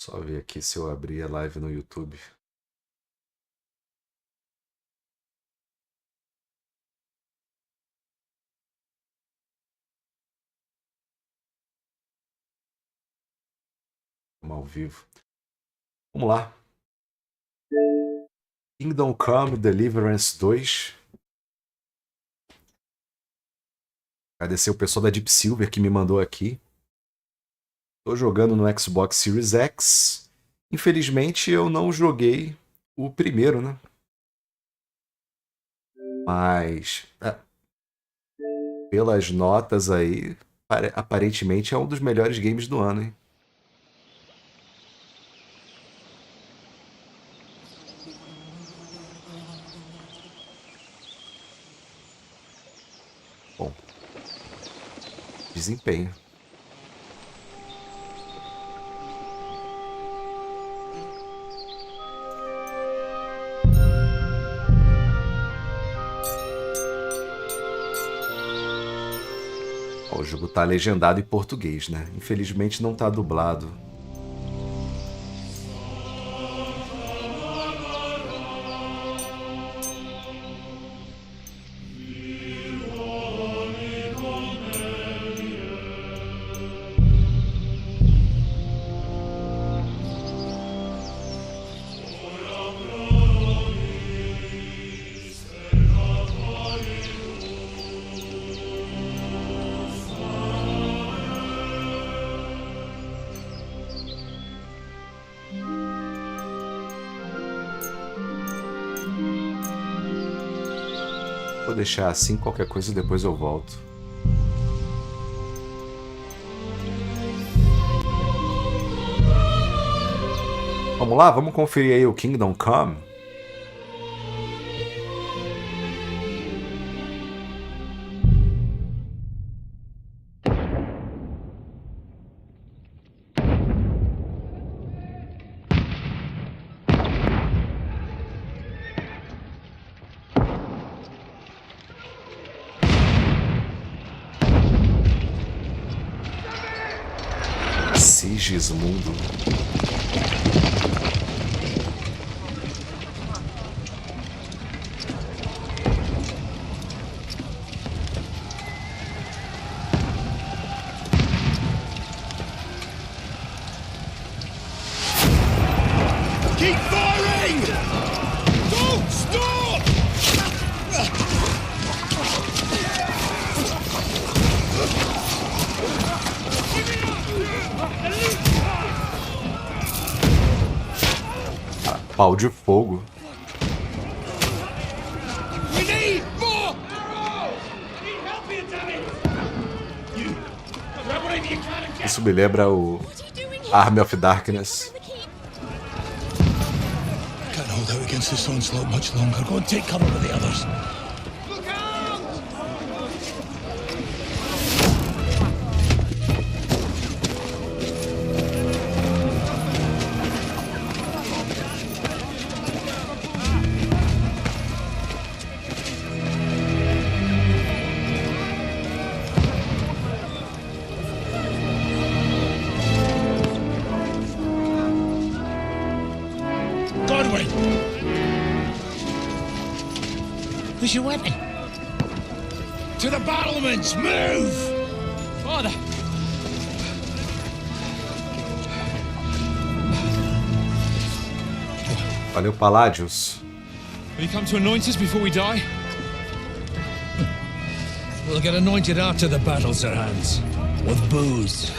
Só ver aqui se eu abrir a live no YouTube. Vamos ao vivo. Vamos lá. Kingdom Come Deliverance 2. Agradecer o pessoal da Deep Silver que me mandou aqui. Estou jogando no Xbox Series X. Infelizmente eu não joguei o primeiro, né? Mas pelas notas aí, aparentemente é um dos melhores games do ano, hein? Bom, desempenho. O jogo tá legendado em português, né? Infelizmente não tá dublado. Vou deixar assim, qualquer coisa depois eu volto. Vamos lá, vamos conferir aí o Kingdom Come. Sigismundo. Keep firing! Don't stop! Pau de fogo. We need more! Need help here, damn it! You grab whatever you can and get. Isso me lembra o Army of Darkness. Can't hold out against this onslaught much longer. Go and take cover with the others. Look out! Godwin! Where's your weapon? To the battlements! Move! Father! Valeu, Palladius. Will you come to anoint us before we die? We'll get anointed after the battles are hands. With booze.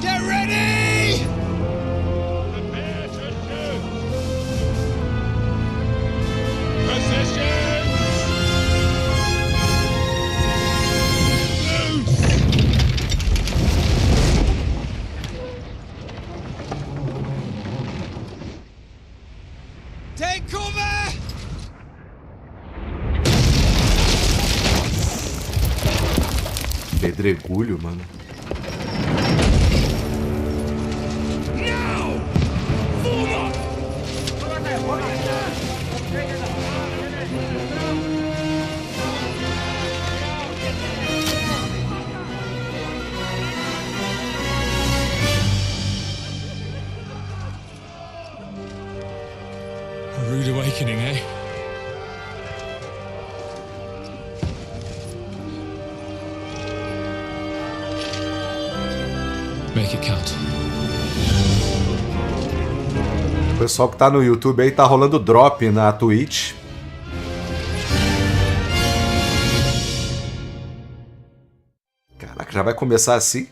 Get ready! Prepare to shoot! Positions! Take cover! Pedregulho, mano. Now! Form up! awakening, eh? Make it count. O pessoal que tá no YouTube aí tá rolando drop na Twitch. Caraca, já vai começar assim?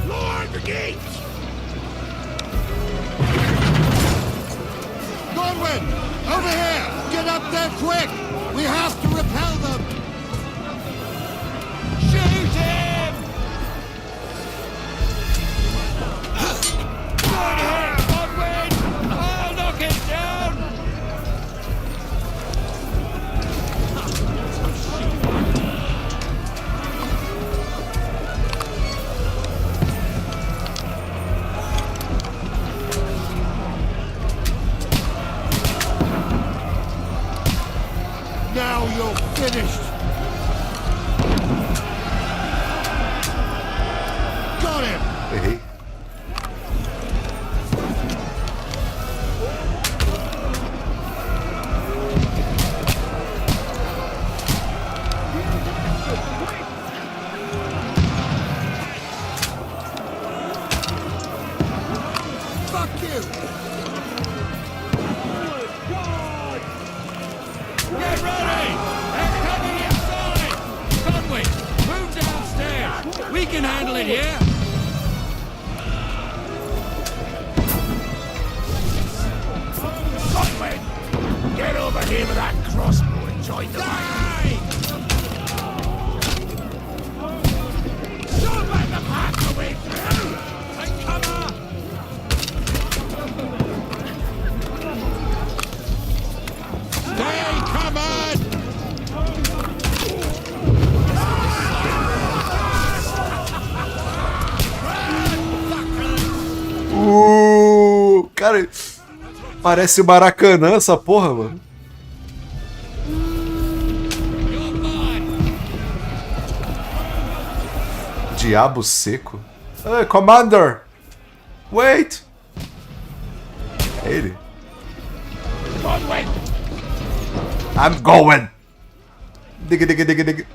Lord the gates! Godwin! Over here! Get up there quick! We have to repel them! Shoot him! Good hit, Godwin! I'll knock him down! Now you're finished! Got him! Errei. Fuck you! Get ready! They're coming inside! Godwin, move downstairs! We can handle it here! Godwin! Get over here with that crossbow and join the fight! Don't let them hack the way through! Take cover! Stay covered! Cara, parece Maracanã essa porra, mano. Diabo seco. Hey, Commander! Wait! É ele. Godwin! I'm going! Dig, dig, dig, dig.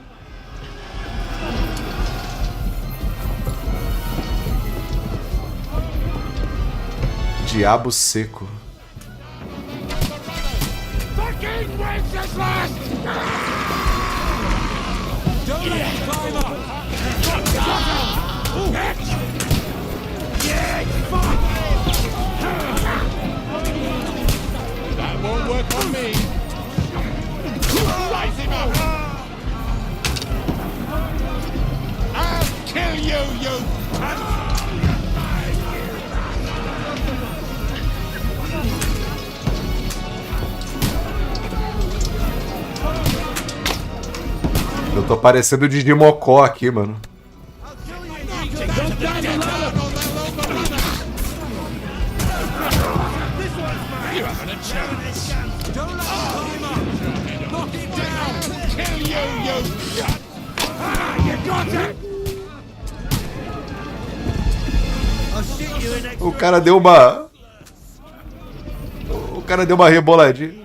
Diabo seco. Fucking Wenceslas! Don't let him climb up! That won't work on me! Rise him up! I'll kill you, you cunt! Eu tô parecendo o Didi Mocó aqui, mano. O cara deu uma... O cara deu uma reboladinha.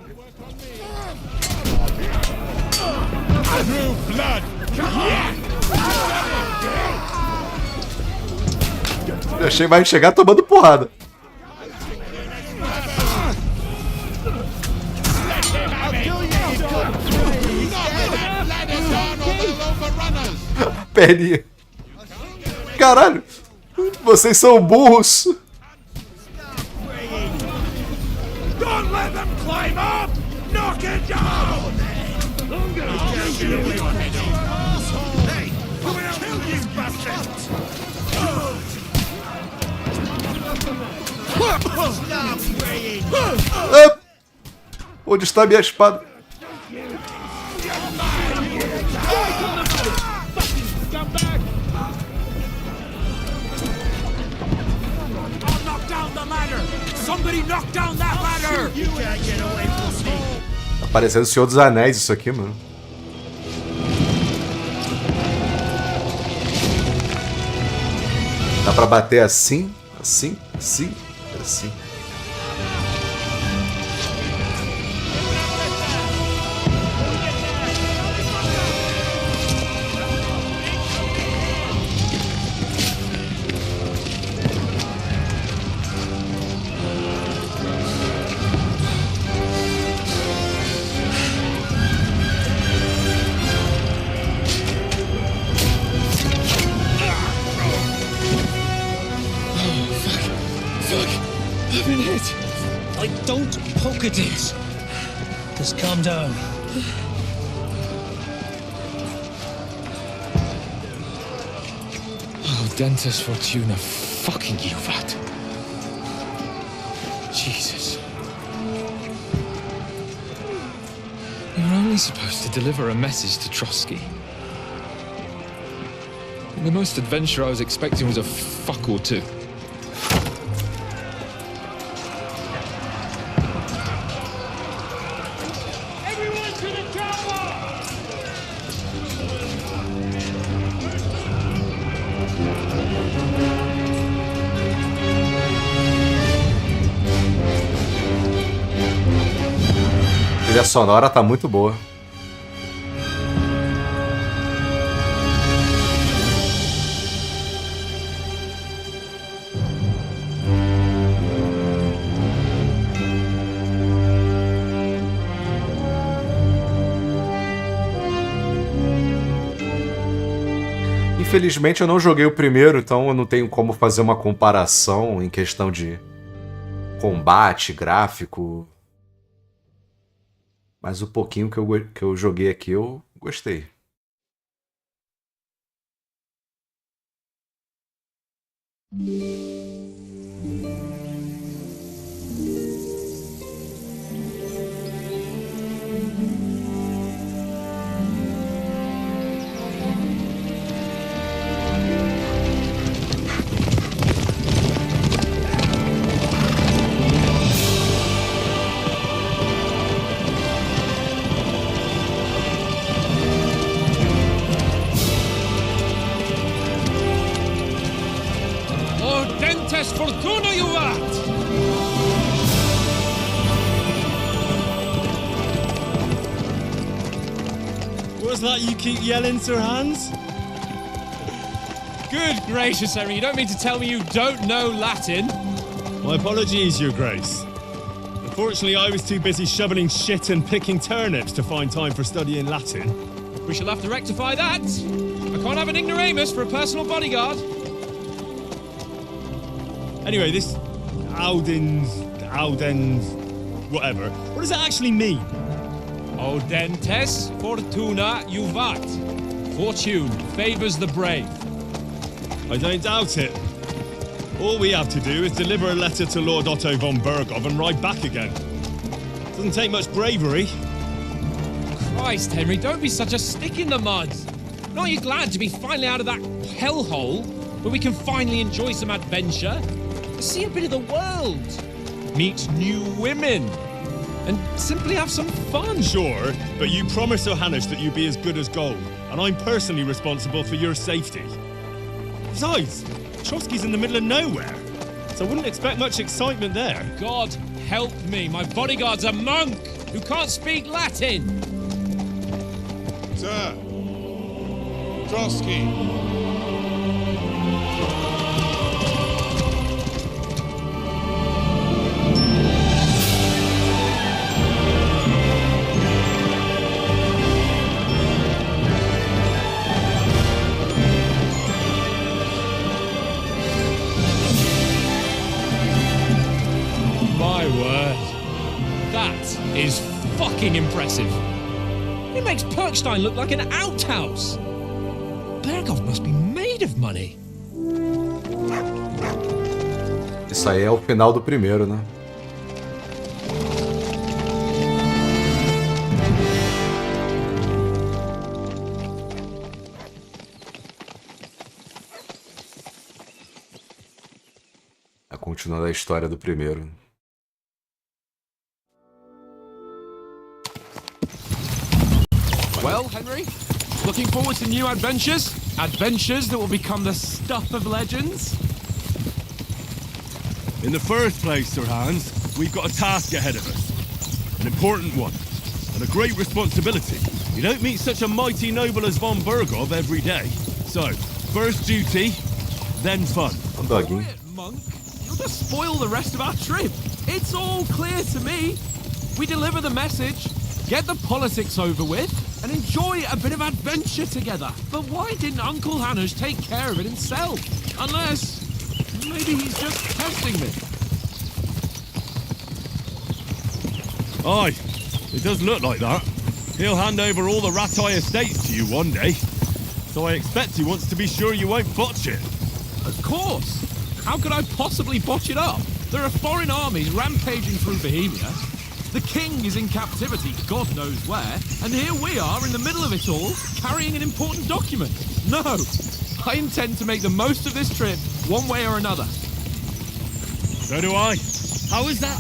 Eu achei que vai chegar tomando porrada. Perninha. Caralho. Vocês são burros. Don't let them climb up! Knock it down! Hey, come and kill you bastards! Stop praying! Ah! Onde está minha espada? I'll knock down the ladder! Somebody knock down that ladder! You can't get away from me! Tá parecendo o Senhor dos Anéis isso aqui, mano. pra bater assim, assim, assim, assim. I've been hit. Don't poke at it. Just calm down. Oh, Dentist Fortuna, fucking you, that. Jesus. You're only supposed to deliver a message to Trosky. The most adventure I was expecting was a fuck or two. Everyone to the chopper! A trilha sonora tá muito boa. Infelizmente eu não joguei o primeiro, então eu não tenho como fazer uma comparação em questão de combate, gráfico. Mas o pouquinho que eu joguei aqui eu gostei. Dentes Fortuna, you rat! What's that you keep yelling, Sir Hans? Good gracious, Henry, you don't mean to tell me you don't know Latin? My apologies, Your Grace. Unfortunately, I was too busy shoveling shit and picking turnips to find time for studying Latin. We shall have to rectify that. I can't have an ignoramus for a personal bodyguard. Anyway, this Audens, whatever. What does that actually mean? O dentes fortuna juvat. Fortune favors the brave. I don't doubt it. All we have to do is deliver a letter to Lord Otto von Bergov and ride back again. Doesn't take much bravery. Christ, Henry, don't be such a stick in the mud. Aren't you glad to be finally out of that hellhole where we can finally enjoy some adventure? See a bit of the world, meet new women, and simply have some fun. Sure, but you promised Johannes that you'd be as good as gold, and I'm personally responsible for your safety. Besides, Trosky's in the middle of nowhere, so I wouldn't expect much excitement there. God help me, my bodyguard's a monk who can't speak Latin. Sir. Trosky. My word. That is fucking impressive. It makes Perkstein look like an outhouse. Bergov must be made of money. Isso aí é o final do primeiro, né? A continuando a história do primeiro. Well, Henry, looking forward to new adventures? Adventures that will become the stuff of legends? In the first place, Sir Hans, we've got a task ahead of us. An important one. And a great responsibility. You don't meet such a mighty noble as von Bergov every day. So, first duty, then fun. Doguinho. Quiet, monk. You'll just spoil the rest of our trip. It's all clear to me. We deliver the message, get the politics over with, and enjoy a bit of adventure together. But why didn't Uncle Hanush take care of it himself? Unless, maybe he's just testing me. Aye, it does look like that. He'll hand over all the Ratai estates to you one day. So I expect he wants to be sure you won't botch it. Of course. How could I possibly botch it up? There are foreign armies rampaging through Bohemia. The king is in captivity, God knows where, and here we are in the middle of it all, carrying an important document. No, I intend to make the most of this trip, one way or another. So do I. How is that?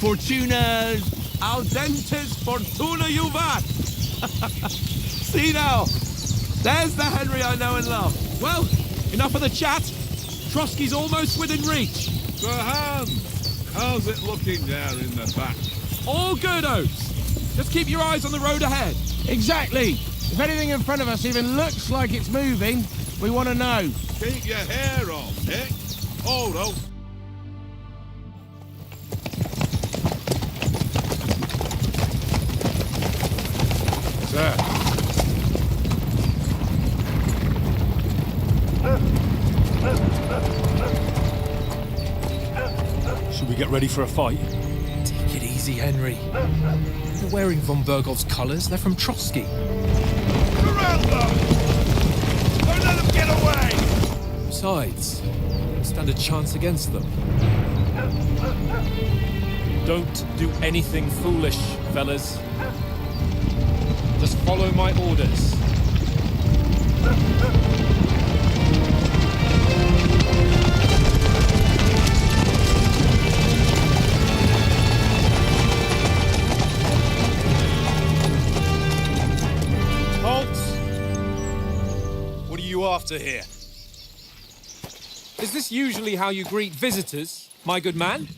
Fortuna... Audentes fortuna juvat. See now, there's the Henry I know and love. Well, enough of the chat. Trosky's almost within reach. Sir Hans, how's it looking there in the back? All good, Oates. Just keep your eyes on the road ahead. Exactly. If anything in front of us even looks like it's moving, we want to know. Keep your hair on, Nick. Hold on. Sir. Should we get ready for a fight? Take it easy, Henry. They're wearing von Bergov's colours. They're from Trosky. Surround them! Don't let them get away! Besides, we stand a chance against them. Don't do anything foolish, fellas. Just follow my orders. Halt! What are you after here? Is this usually how you greet visitors, my good man?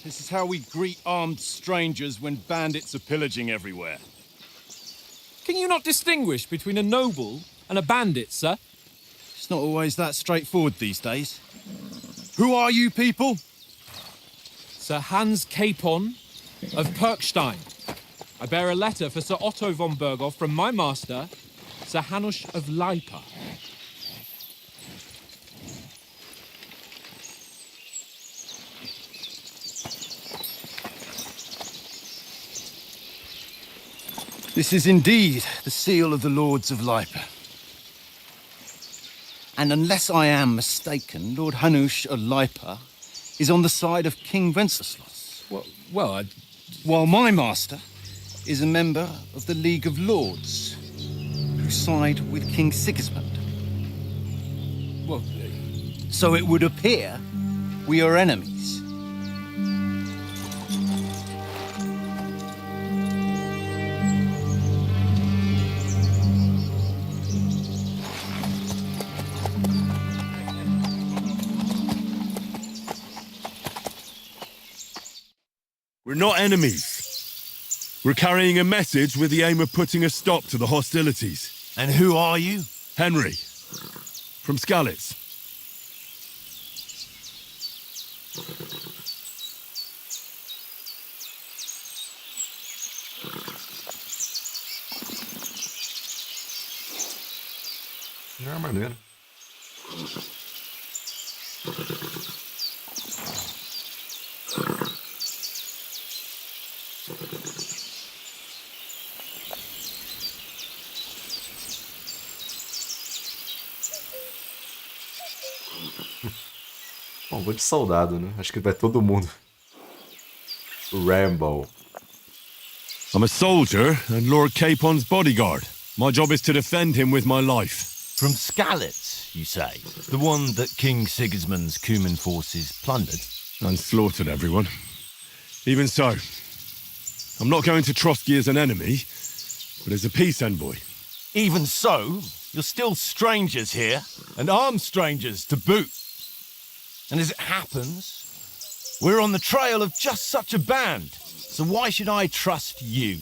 This is how we greet armed strangers when bandits are pillaging everywhere. Can you not distinguish between a noble and a bandit, sir? It's not always that straightforward these days. Who are you people? Sir Hans Capon of Perkstein. I bear a letter for Sir Otto von Bergov from my master, Sir Hanush of Lipa. This is indeed the seal of the Lords of Lipa. And unless I am mistaken, Lord Hanush of Lipa is on the side of King Wenceslas. While my master is a member of the League of Lords, who side with King Sigismund. So it would appear we are enemies. We're not enemies. We're carrying a message with the aim of putting a stop to the hostilities. And who are you? Henry, from Skalitz. É maneiro. Bom, vou de soldado, né? Acho que vai todo mundo. Rambo. I'm a soldier and Lord Capon's bodyguard. My job is to defend him with my life. From Skalitz, you say? The one that King Sigismund's Cuman forces plundered? And slaughtered everyone. Even so, I'm not going to Trosky as an enemy, but as a peace envoy. Even so, you're still strangers here, and armed strangers to boot. And as it happens, we're on the trail of just such a band. So why should I trust you?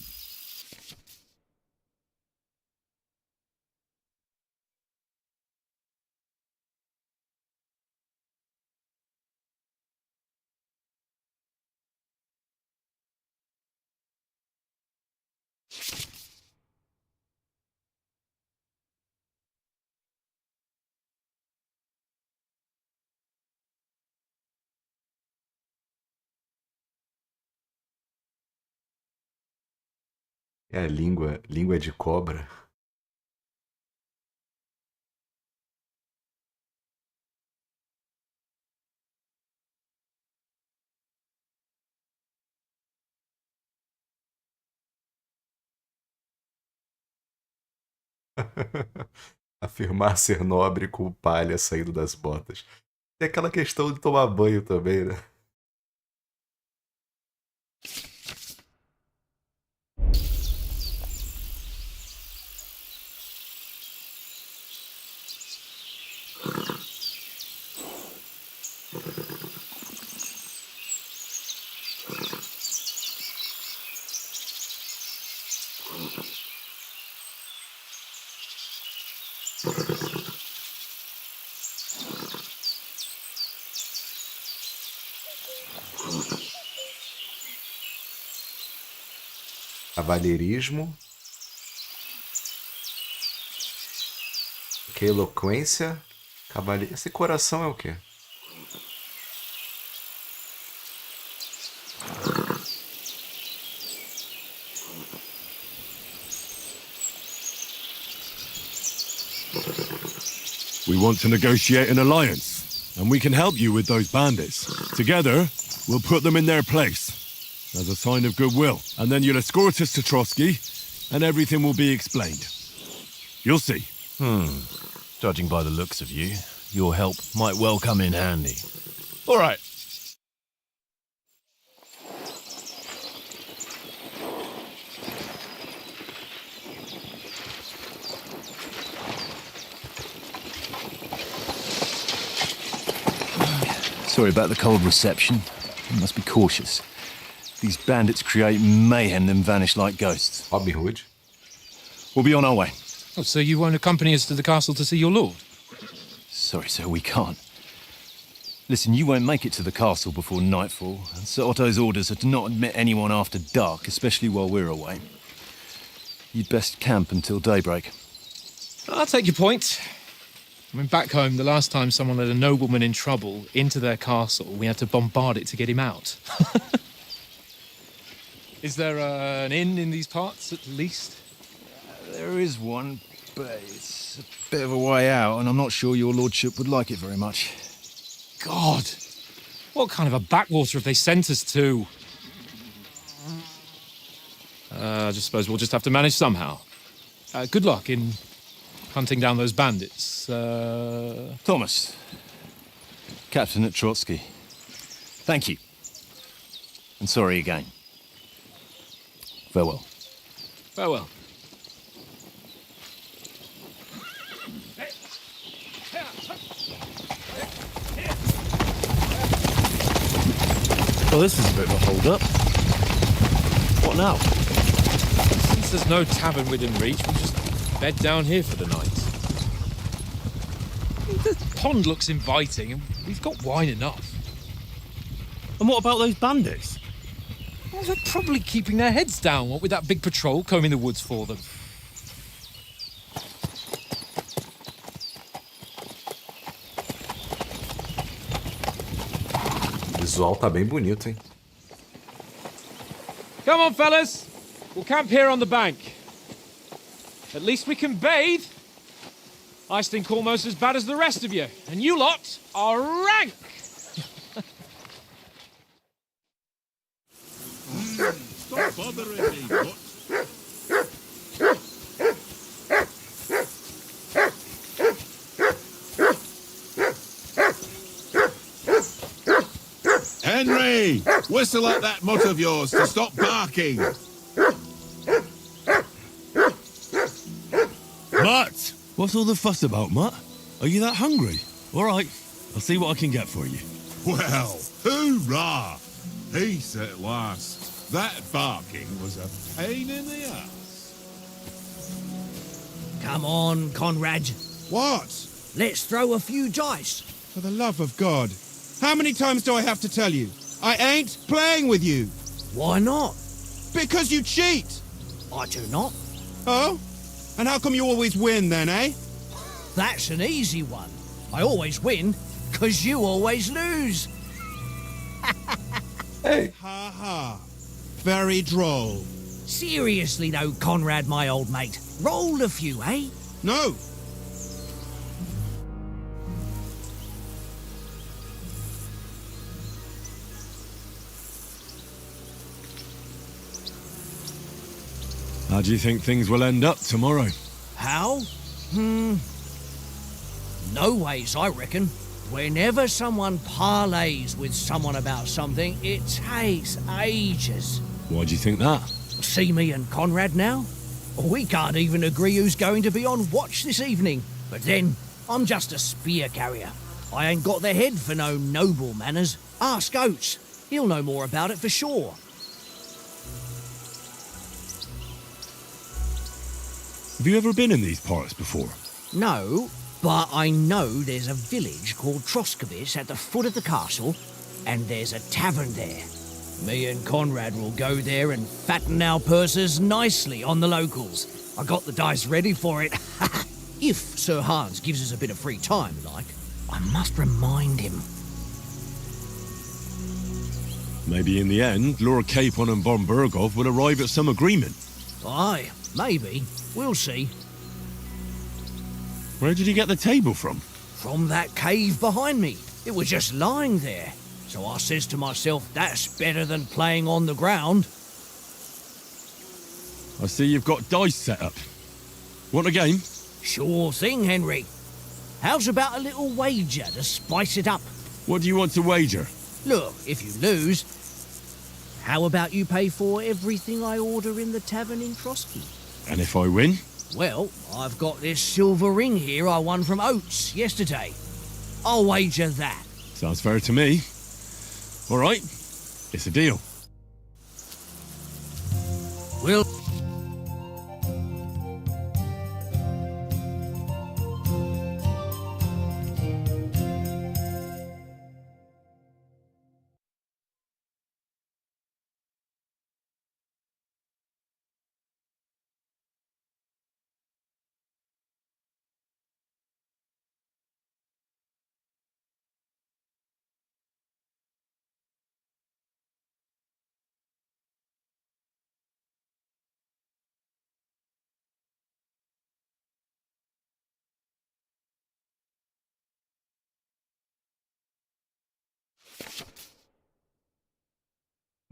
É a língua de cobra. Afirmar ser nobre com palha saindo das botas. Tem aquela questão de tomar banho também, né? Cavalheirismo. Que eloquência. Esse coração é o quê? We want to negotiate an alliance, and we can help you with those bandits. Together, we'll put them in their place, as a sign of goodwill. And then you'll escort us to Trosky, and everything will be explained. You'll see. Judging by the looks of you, your help might well come in handy. All right. Sorry about the cold reception. You must be cautious. These bandits create mayhem, then vanish like ghosts. Robin Hood. We'll be on our way. Oh, so you won't accompany us to the castle to see your lord? Sorry, sir, we can't. Listen, you won't make it to the castle before nightfall, and Sir Otto's orders are to not admit anyone after dark, especially while we're away. You'd best camp until daybreak. I'll take your point. I mean, back home, the last time someone let a nobleman in trouble into their castle, we had to bombard it to get him out. Is there an inn in these parts, at least? There is one, but it's a bit of a way out, and I'm not sure your lordship would like it very much. God! What kind of a backwater have they sent us to? I just suppose we'll just have to manage somehow. Good luck in hunting down those bandits. Thomas, captain at Trosky. Thank you. And sorry again. Farewell. Farewell. Well, this is a bit of a hold-up. What now? Since there's no tavern within reach, we'll just bed down here for the night. The pond looks inviting, and we've got wine enough. And what about those bandits? Well, they're probably keeping their heads down, what with that big patrol combing the woods for them. O visual tá bem bonito, hein? Come on, fellas. We'll camp here on the bank. At least we can bathe. I stink almost as bad as the rest of you, and you lot are rank. Stop bothering me, what? Henry! Whistle at that mutt of yours to stop barking! Mutt! What's all the fuss about, Mutt? Are you that hungry? All right, I'll see what I can get for you. Well, hoorah! Peace at last. That barking was a pain in the ass. Come on, Conrad. What? Let's throw a few dice. For the love of God. How many times do I have to tell you? I ain't playing with you. Why not? Because you cheat. I do not. Oh? And how come you always win then, eh? That's an easy one. I always win, 'cause you always lose. Hey, Ha ha. Very droll. Seriously though, Conrad, my old mate. Roll a few, eh? No. How do you think things will end up tomorrow? How? No ways, I reckon. Whenever someone parleys with someone about something, it takes ages. Why do you think that? See me and Conrad now? We can't even agree who's going to be on watch this evening. But then, I'm just a spear carrier. I ain't got the head for no noble manners. Ask Oates. He'll know more about it for sure. Have you ever been in these parts before? No, but I know there's a village called Trosky at the foot of the castle, and there's a tavern there. Me and Conrad will go there and fatten our purses nicely on the locals. I got the dice ready for it. If Sir Hans gives us a bit of free time, like. I must remind him. Maybe in the end, Lord Capon and von Berghoff will arrive at some agreement. Aye, maybe. We'll see. Where did you get the table from? From that cave behind me. It was just lying there. So I says to myself, that's better than playing on the ground. I see you've got dice set up. Want a game? Sure thing, Henry. How's about a little wager to spice it up? What do you want to wager? Look, if you lose, how about you pay for everything I order in the tavern in Trosky? And if I win? Well, I've got this silver ring here I won from Oates yesterday. I'll wager that. Sounds fair to me. All right, it's a deal. Well...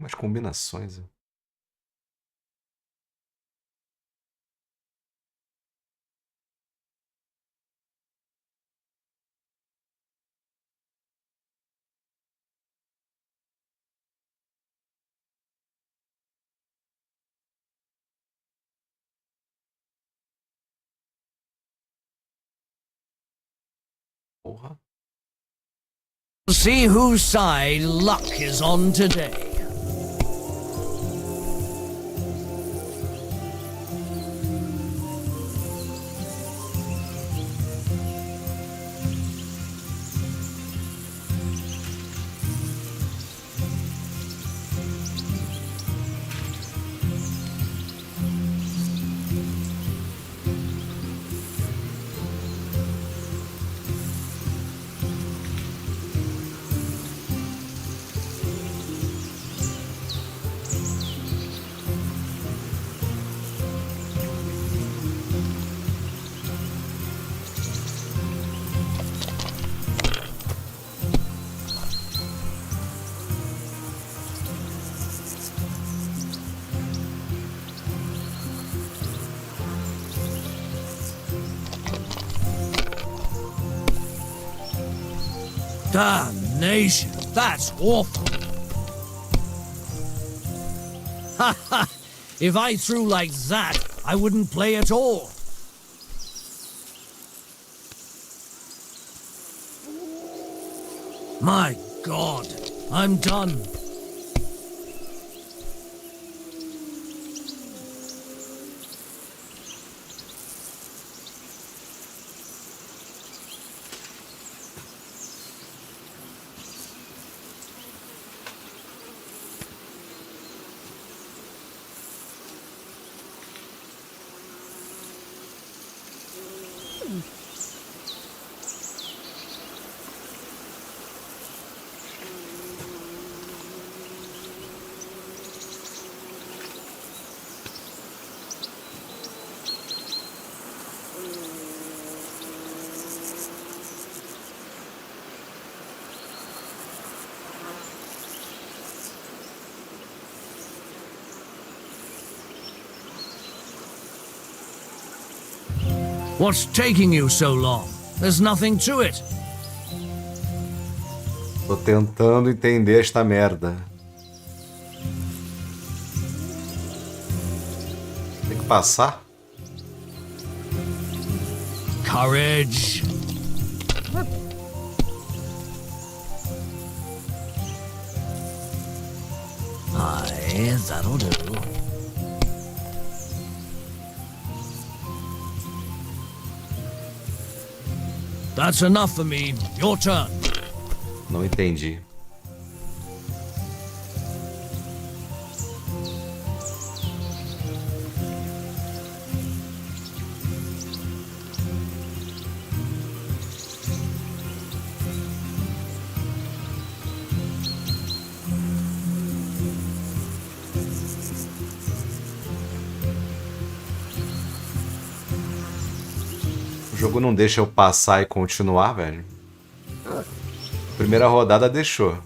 umas combinações. Né? Porra. See whose side luck is on today. Damnation, that's awful. Ha ha! If I threw like that, I wouldn't play at all. My God, I'm done. What's taking you so long? There's nothing to it. Tô tentando entender esta merda. Tem que passar? Courage. Aye, that'll do. That's enough for me. Your turn. Não entendi. O jogo não deixa eu passar e continuar, velho. Primeira rodada deixou.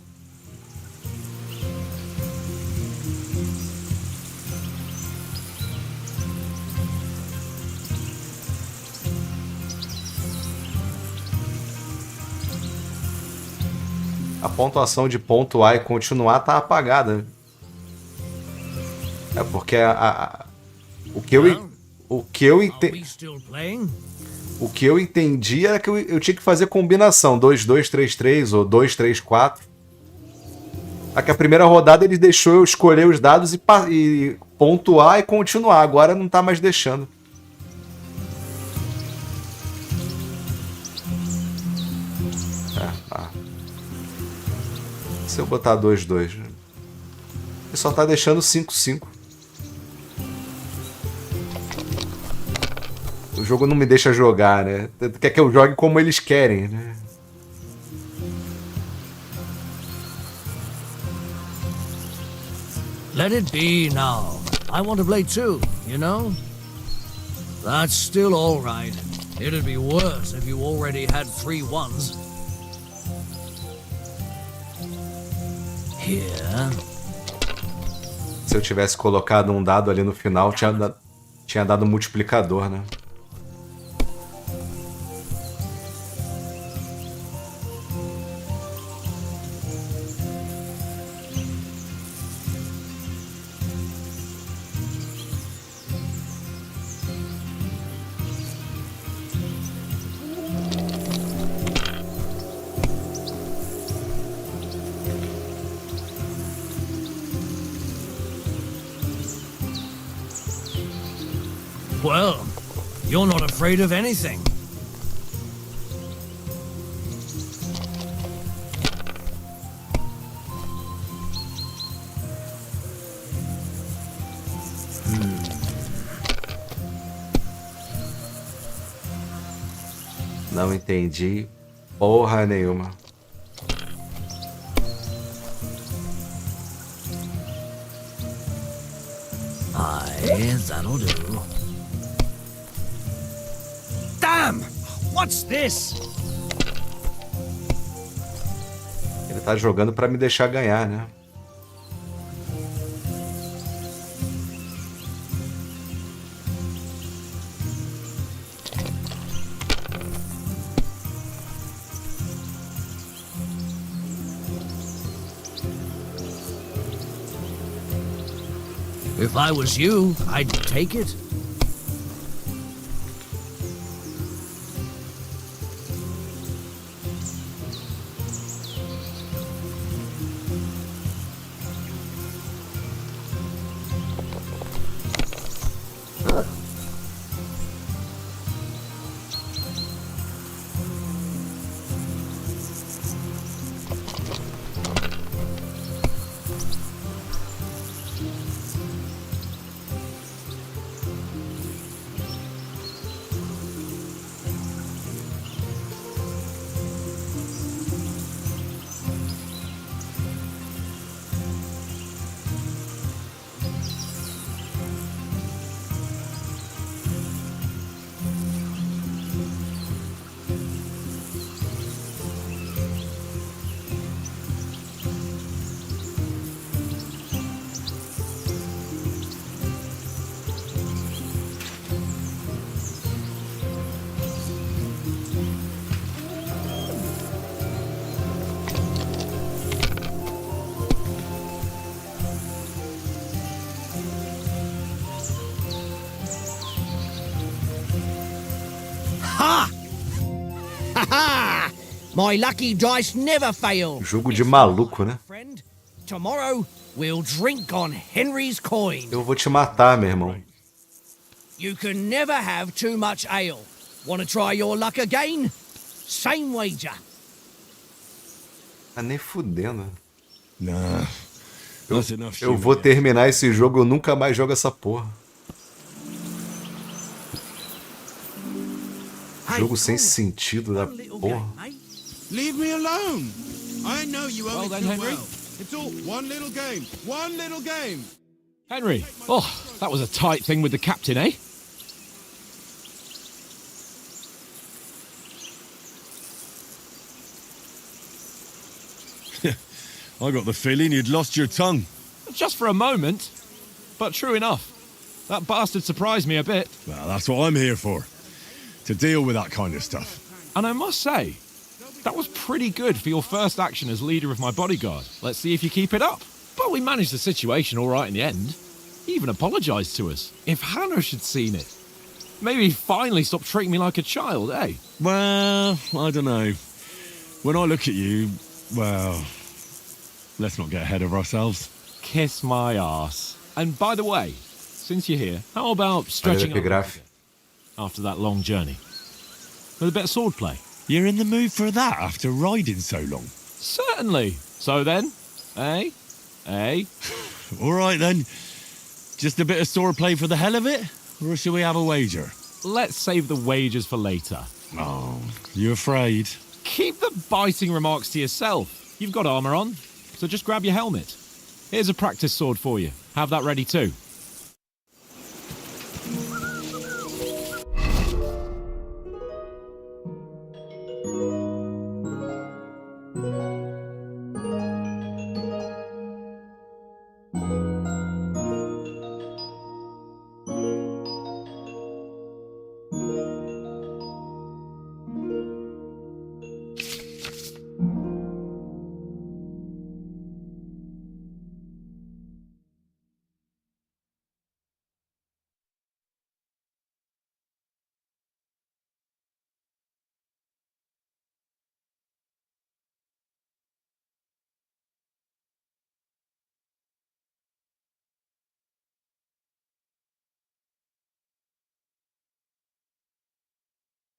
A pontuação de pontuar e continuar tá apagada. É porque o que eu entendi era que eu tinha que fazer combinação 2-2-3-3 ou 2-3-4. Aqui a primeira rodada ele deixou eu escolher os dados e pontuar e continuar. Agora não tá mais deixando. Se eu botar 2-2, ele só tá deixando 5-5. O jogo não me deixa jogar, né? Quer que eu jogue como eles querem, né? Let it be now. I want to play too, you know? That's still all right. It'd be worse if you already had 3 ones. Here. Se eu tivesse colocado um dado ali no final, tinha dado multiplicador, né? Well, you're not afraid of anything. Não entendi porra nenhuma. Aye, that'll do. Damn! What's this? Ele tá jogando pra me deixar ganhar, né? If I was you, I'd take it. My lucky dice never fail. Jogo de maluco, né? Friend, tomorrow we'll drink on Henry's coin. Eu vou te matar, meu irmão. You can never have too much ale. Wanna try your luck again? Same wager. Tá nem fudendo. Nah. That's enough. Eu vou terminar esse jogo, eu nunca mais jogo essa porra. Jogo sem sentido da porra. Leave me alone. I know you Well only then, too Henry. well. It's all one little game. One little game. Henry, oh, that was a tight thing with the captain, eh? I got the feeling you'd lost your tongue. Just for a moment. But true enough. That bastard surprised me a bit. Well, that's what I'm here for. To deal with that kind of stuff. And I must say, that was pretty good for your first action as leader of my bodyguard. Let's see if you keep it up. But we managed the situation all right in the end. He even apologised to us. If Hanush had seen it, maybe he'd finally stop treating me like a child, eh? Well, I don't know. When I look at you, well, let's not get ahead of ourselves. Kiss my arse. And by the way, since you're here, how about stretching up a bit after that long journey? With a bit of swordplay. You're in the mood for that after riding so long? Certainly. So then, eh? Eh? All right then. Just a bit of swordplay for the hell of it? Or shall we have a wager? Let's save the wagers for later. Oh, you afraid? Keep the biting remarks to yourself. You've got armour on, so just grab your helmet. Here's a practice sword for you. Have that ready too.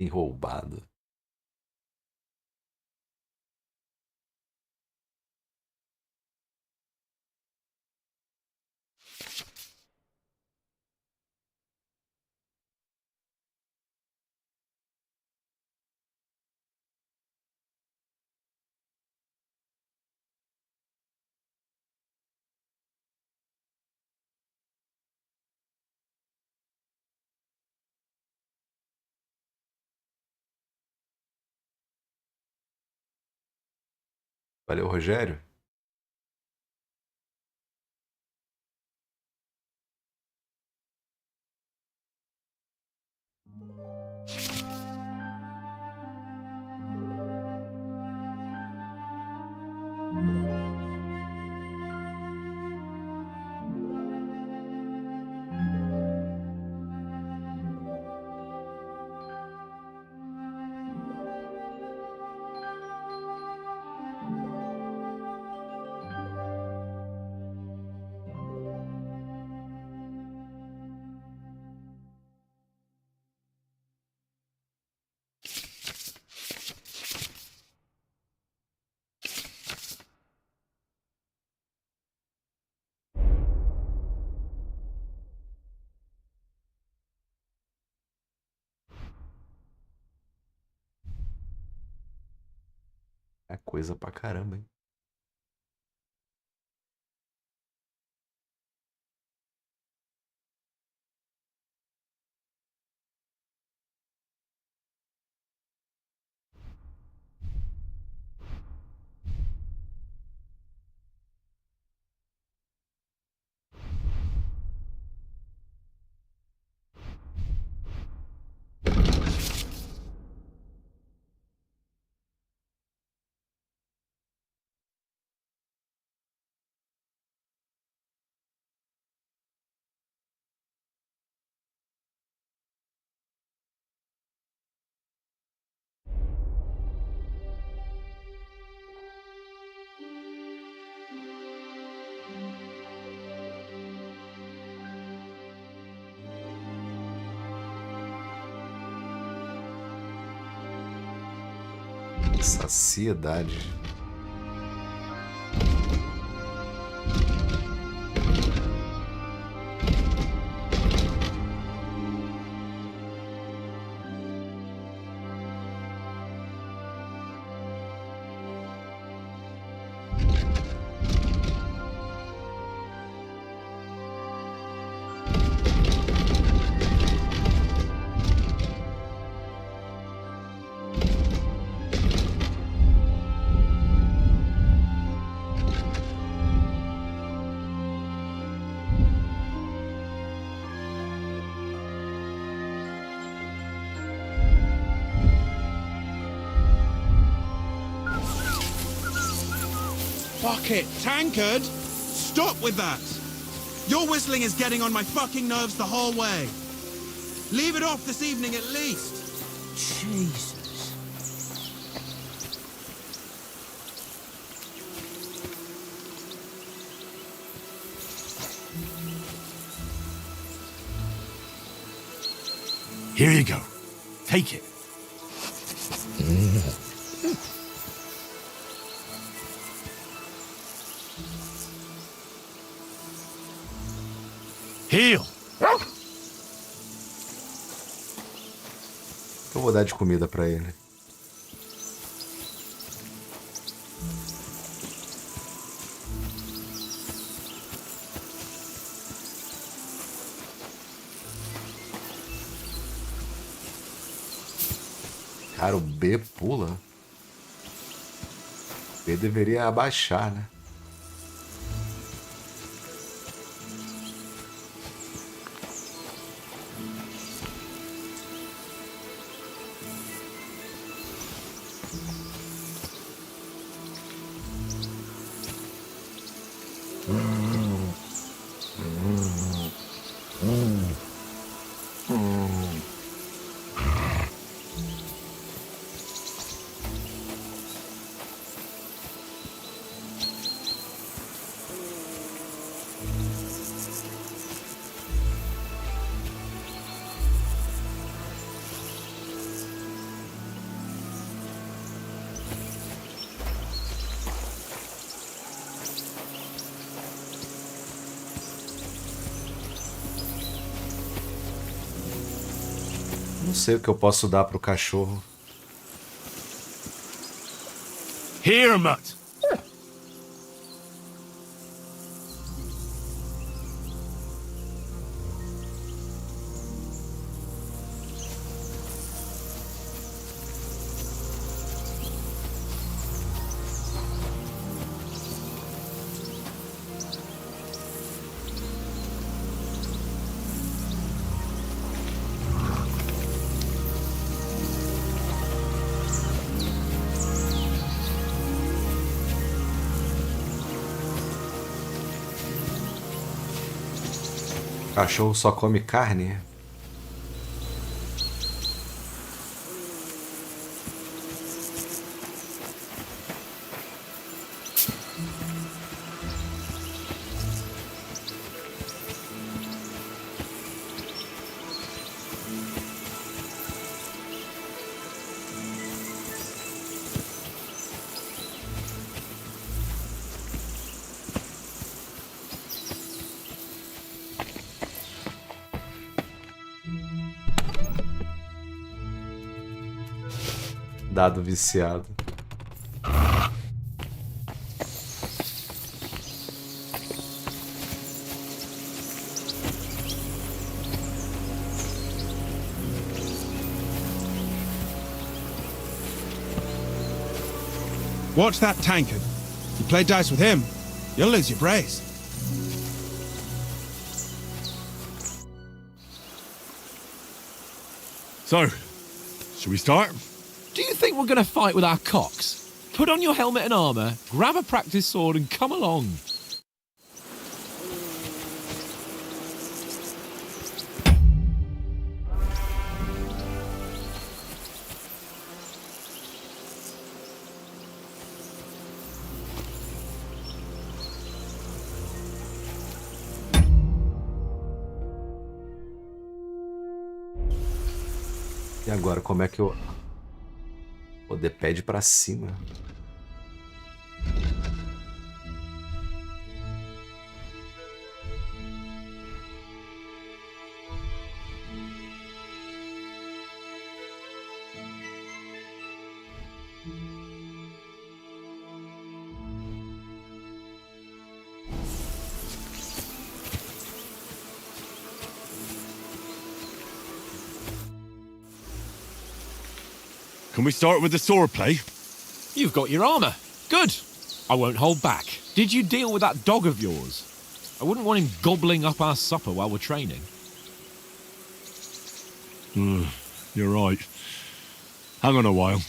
Roubado. Valeu, Rogério. É coisa pra caramba, hein? Saciedade. Fuck it, tankard! Stop with that! Your whistling is getting on my fucking nerves the whole way. Leave it off this evening at least. Jesus. Here you go. Take it. Heal. Eu vou dar de comida pra ele. Cara, o B pula. O B deveria abaixar, né? Não sei o que eu posso dar pro cachorro. Here, mutt. Cachorro só come carne? Dado viciado. Watch that tankard. You play dice with him, you'll lose your brace. So, should we start? Do you think we're going to fight with our cocks? Put on your helmet and armour, grab a practice sword and come along. E agora, como é que eu... O D-pad pra cima. Can we start with the swordplay? You've got your armor. Good. I won't hold back. Did you deal with that dog of yours? I wouldn't want him gobbling up our supper while we're training. You're right. Hang on a while.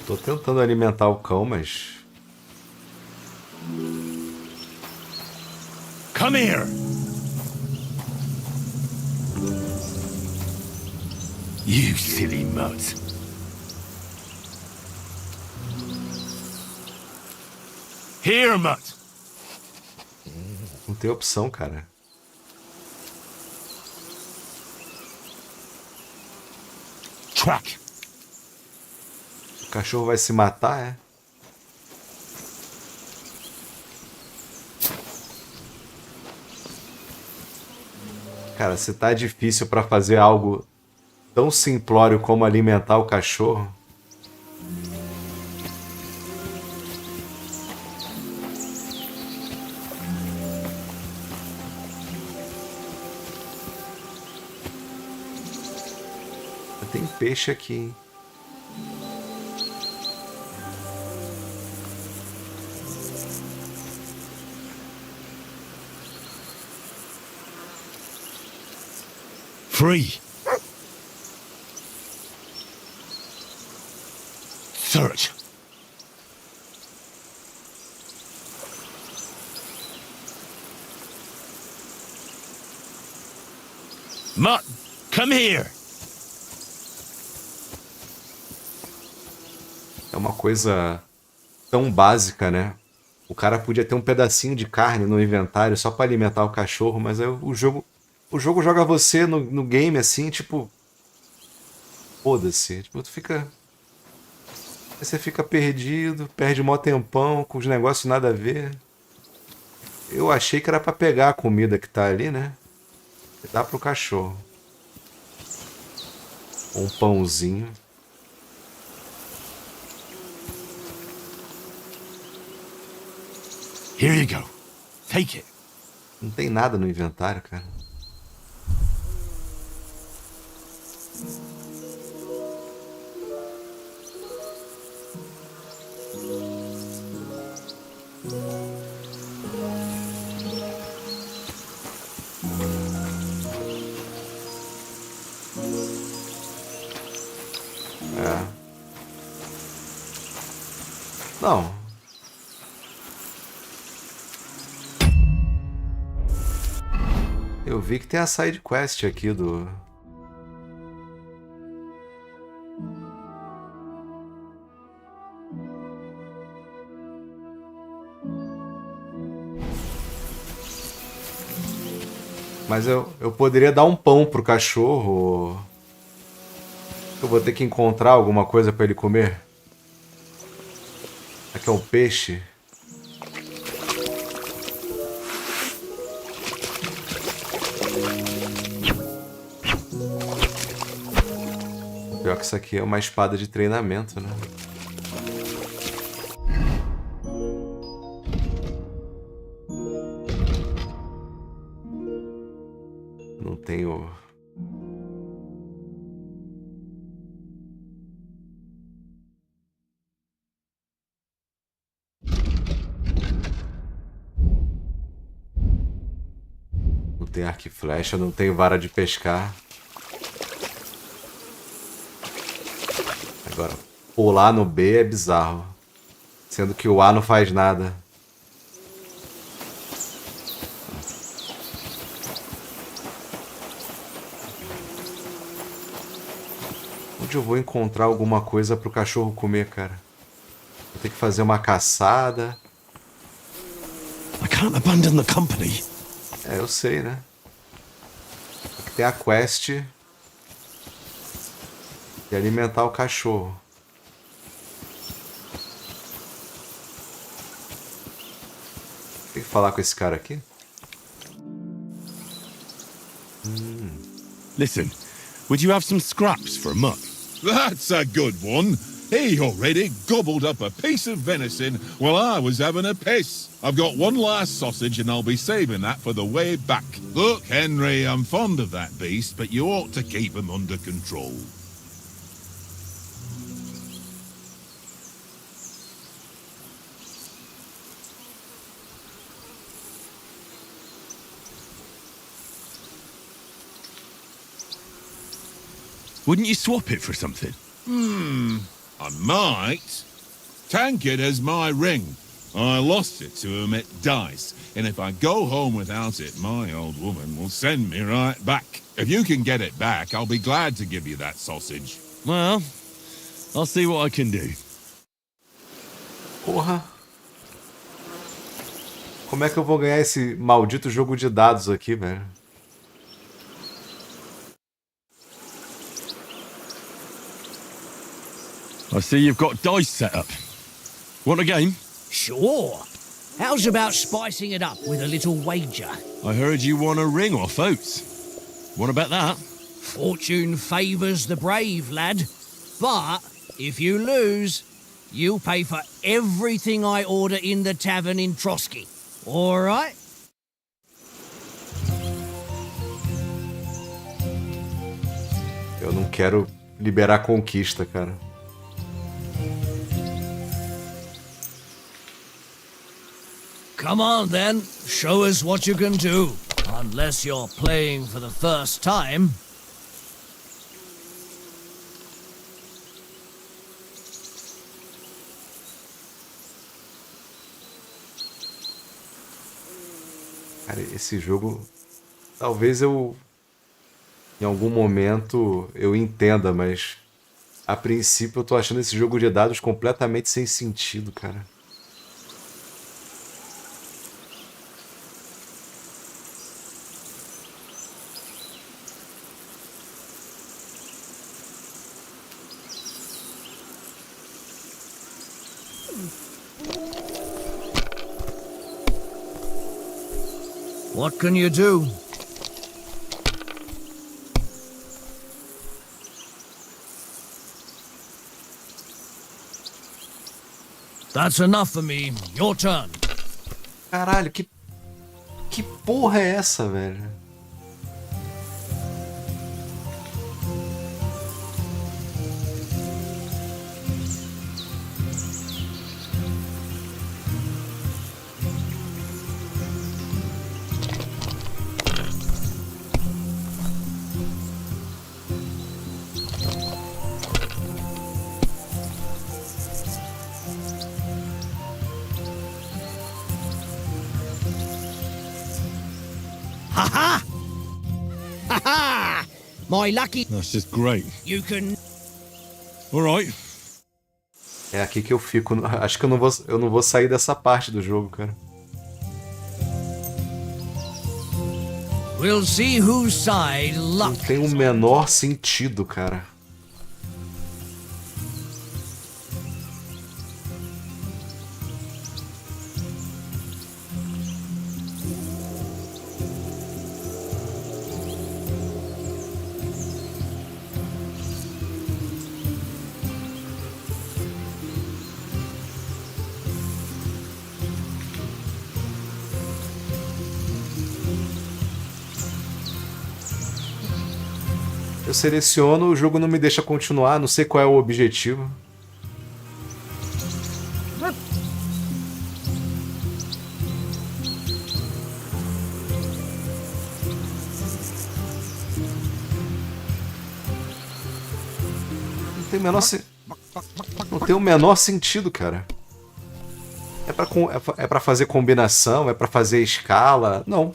Tô tentando alimentar o cão, mas... Come here! You silly mutt. Here, mutt! Não tem opção, cara. Track! O cachorro vai se matar, é? Cara, se tá difícil pra fazer algo tão simplório como alimentar o cachorro... Tem peixe aqui, hein? Free. Search. Mutt, come here. É uma coisa tão básica, né? O cara podia ter um pedacinho de carne no inventário só pra alimentar o cachorro, mas aí o jogo joga você no game assim, tipo... Foda-se. Tipo, tu fica... Você fica perdido, perde mó tempão, com os negócios nada a ver. Eu achei que era pra pegar a comida que tá ali, né? E dar pro cachorro. Um pãozinho. Here you go. Take it. Não tem nada no inventário, cara. É. Não. Eu vi que tem a side quest aqui do... Mas eu poderia dar um pão pro cachorro. Eu vou ter que encontrar alguma coisa para ele comer. Aqui é um peixe. Pior que isso aqui é uma espada de treinamento, né? Não tenho... Não tenho arco e flecha, não tenho vara de pescar. Agora, pular no B é bizarro. Sendo que o A não faz nada. Onde eu vou encontrar alguma coisa pro cachorro comer, cara? Vou ter que fazer uma caçada. I can't abandon the company. É, eu sei, né? Aqui tem a quest de alimentar o cachorro. Tem que falar com esse cara aqui? Listen, would you have some scraps for a muck? That's a good one. He already gobbled up a piece of venison while I was having a piss. I've got one last sausage and I'll be saving that for the way back. Look, Henry, I'm fond of that beast, but you ought to keep him under control. Wouldn't you swap it for something? I might. Tankard has my ring. I lost it to him at dice, and if I go home without it, my old woman will send me right back. If you can get it back, I'll be glad to give you that sausage. Well, I'll see what I can do. Porra. Como é que eu vou ganhar esse maldito jogo de dados aqui, velho? I see you've got dice set up. Want a game? Sure. How's about spicing it up with a little wager? I heard you won a ring off Oates. What about that? Fortune favours the brave, lad. But if you lose, you'll pay for everything I order in the tavern in Trosky. All right? Eu não quero liberar a conquista, cara. Come on, then. Show us what you can do. Unless you're playing for the first time. Cara, esse jogo... Talvez eu... Em algum momento eu entenda, mas... A princípio eu tô achando esse jogo de dados completamente sem sentido, cara. What can you do? That's enough for me. Your turn. Caralho, que porra é essa, velho? Ha-ha! Ha-ha! My lucky... That's just great. You can... All right. É aqui que eu fico. Acho que eu não vou sair dessa parte do jogo, cara. We'll see whose side luck. Não tem o menor sentido, cara. Eu seleciono, o jogo não me deixa continuar, não sei qual é o objetivo. Não tem o menor sentido, cara. É pra fazer combinação, é pra fazer escala. Não.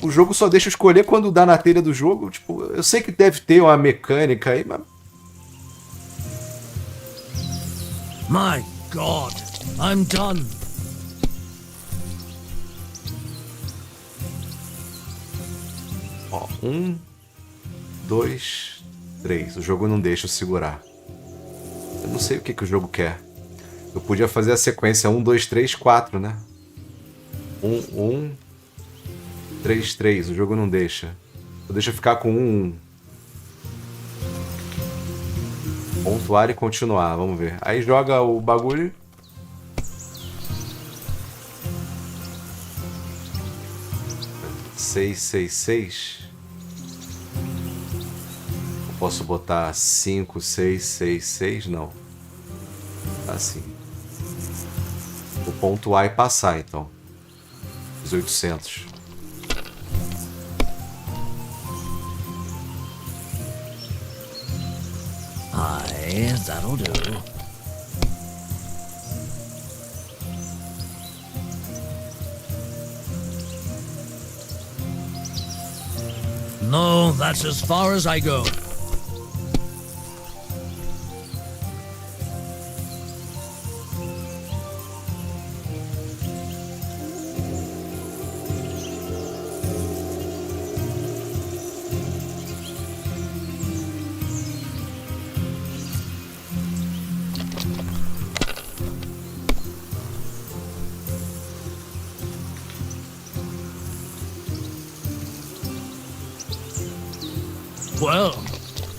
O jogo só deixa eu escolher quando dá na telha do jogo. Tipo, eu sei que deve ter uma mecânica aí, mas... My God, I'm done. Ó, 1, 2, 3. O jogo não deixa eu segurar. Eu não sei o que o jogo quer. Eu podia fazer a sequência 1, 2, 3, 4, né? 1, 3, 3. O jogo não deixa. Deixa eu ficar com 1. Pontuar e continuar. Vamos ver. Aí joga o bagulho. Seis, 6, 6. Eu posso botar 5, 6, 6, 6? Não. Assim. Vou pontuar e passar, então. Os 800. Aye, that'll do. No, that's as far as I go. Well,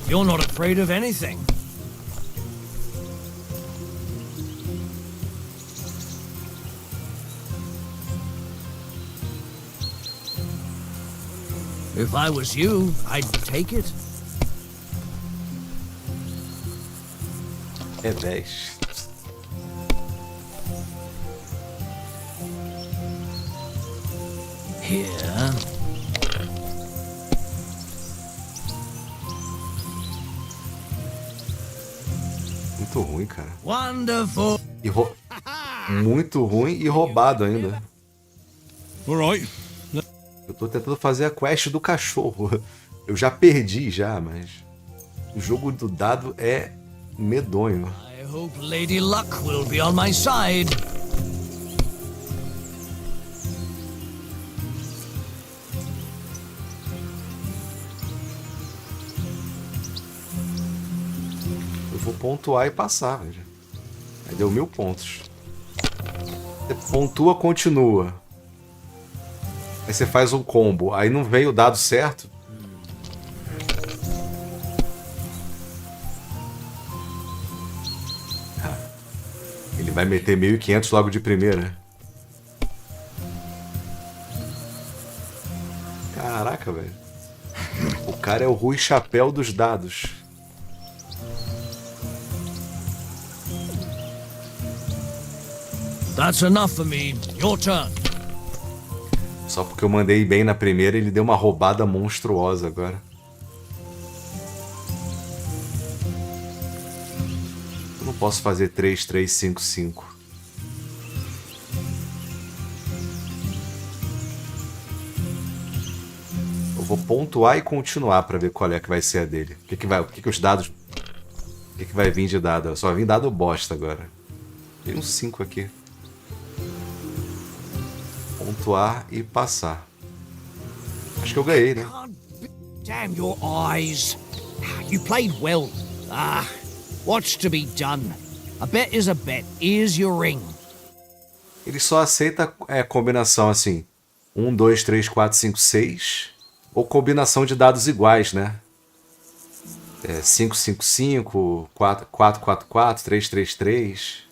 you're not afraid of anything. If I was you, I'd take it. É 10. Here. Muito ruim, cara. Wonderful. Muito ruim e roubado ainda. Alright. Eu tô tentando fazer a quest do cachorro. Eu já perdi já, mas o jogo do dado é medonho. I hope Lady Luck will be on my side. Eu vou pontuar e passar, velho. Aí deu 1000 pontos. Você pontua, continua. Aí você faz um combo. Aí não veio o dado certo. Ele vai meter 1500 logo de primeira. Caraca, velho. O cara é o Rui Chapéu dos dados. That's enough for me. Your turn. Só porque eu mandei bem na primeira, ele deu uma roubada monstruosa agora. Eu não posso fazer 3, 3, 5, 5. Eu vou pontuar e continuar para ver qual é que vai ser a dele. O que os dados... O que vai vir de dado? Eu só vim dado bosta agora. Tem uns 5 aqui. Pontuar e passar. Acho que eu ganhei, né? Damn your eyes. You played well. What's to be done? A bet is a bet. Here's your ring. Ele só aceita combinação assim. 1, 2, 3, 4, 5, 6. Ou combinação de dados iguais, né? 5, 5, 5, 4, 4, 4, 4, 3, 3, 3.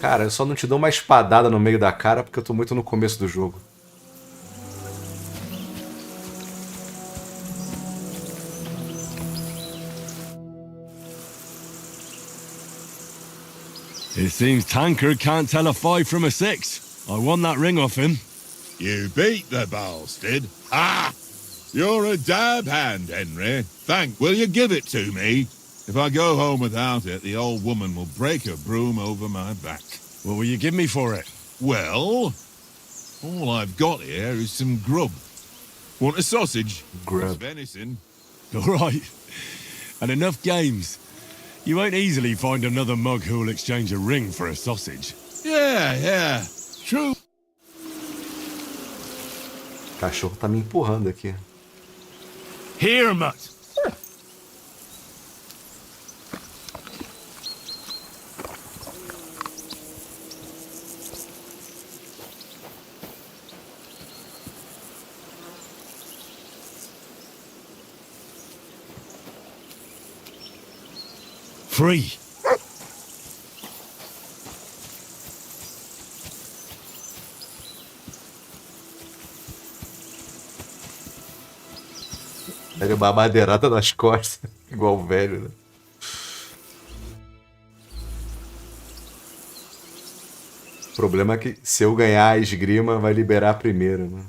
Cara, eu só não te dou uma espadada no meio da cara porque eu tô muito no começo do jogo. It seems Tanker can't tell a 5 from a 6. I won that ring off him. You beat the bastard. Ha! You're a dab hand, Henry. Will you give it to me? If I go home without it, the old woman will break her broom over my back. What will you give me for it? Well, all I've got here is some grub. Want a sausage? Grub. Venison. All right. And enough games. You won't easily find another mug who'll exchange a ring for a sausage. Yeah. True. O cachorro tá me empurrando aqui. Here, mutt. Free. Pega uma madeirada nas costas, igual o velho, né? O problema é que se eu ganhar a esgrima, vai liberar primeiro, né?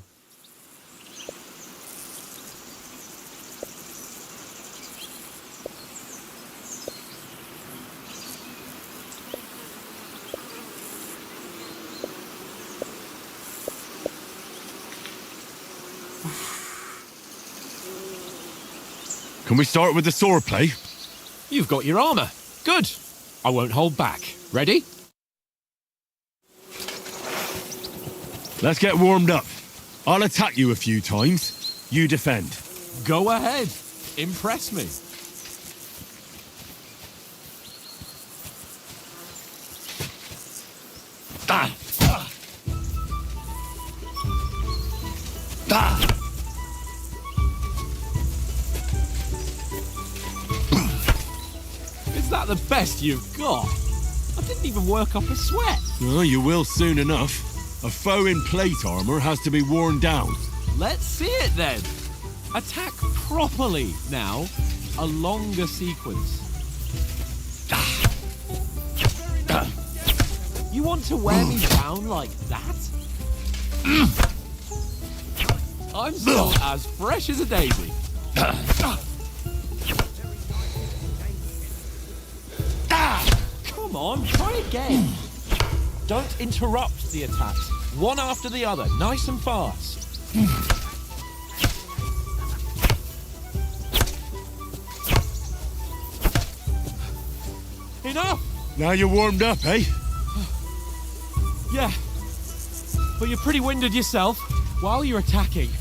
Can we start with the swordplay? You've got your armor. Good. I won't hold back. Ready? Let's get warmed up. I'll attack you a few times. You defend. Go ahead. Impress me. Ah. Ah. Is that the best you've got? I didn't even work up a sweat. Oh, you will soon enough. A foe in plate armor has to be worn down. Let's see it then. Attack properly now. A longer sequence. You want to wear me down like that? I'm still as fresh as a daisy. Come on, try again. Don't interrupt the attacks. One after the other, nice and fast. Enough! Now you're warmed up, eh? Yeah. But you're pretty winded yourself. While you're attacking,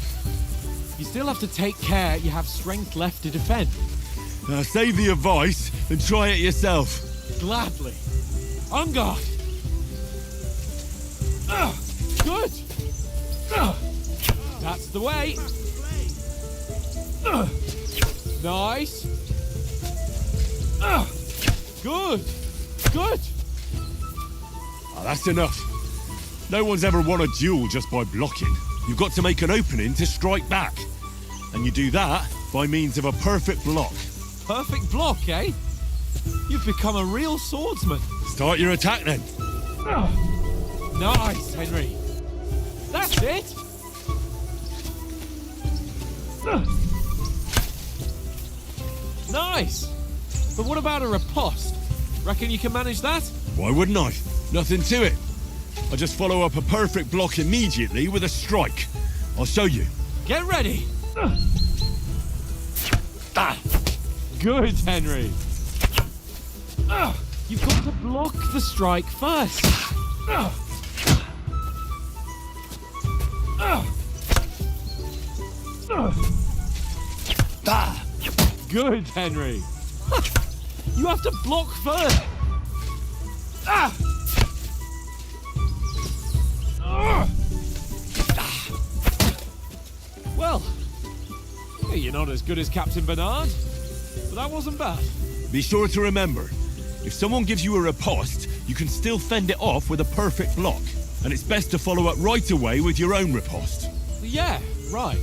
you still have to take care you have strength left to defend. Now save the advice and try it yourself. Gladly. On guard. Good. That's the way. Nice. Good. Good. Oh, that's enough. No one's ever won a duel just by blocking. You've got to make an opening to strike back. And you do that by means of a perfect block. Perfect block, eh? You've become a real swordsman. Start your attack then. Nice, Henry. That's it. Nice. But what about a riposte? Reckon you can manage that? Why wouldn't I? Nothing to it. I just follow up a perfect block immediately with a strike. I'll show you. Get ready. Good, Henry. You've got to block the strike first. Good, Henry. You have to block first. Well, you're not as good as Captain Bernard, but that wasn't bad. Be sure to remember, if someone gives you a riposte, you can still fend it off with a perfect block. And it's best to follow up right away with your own riposte. Yeah, right.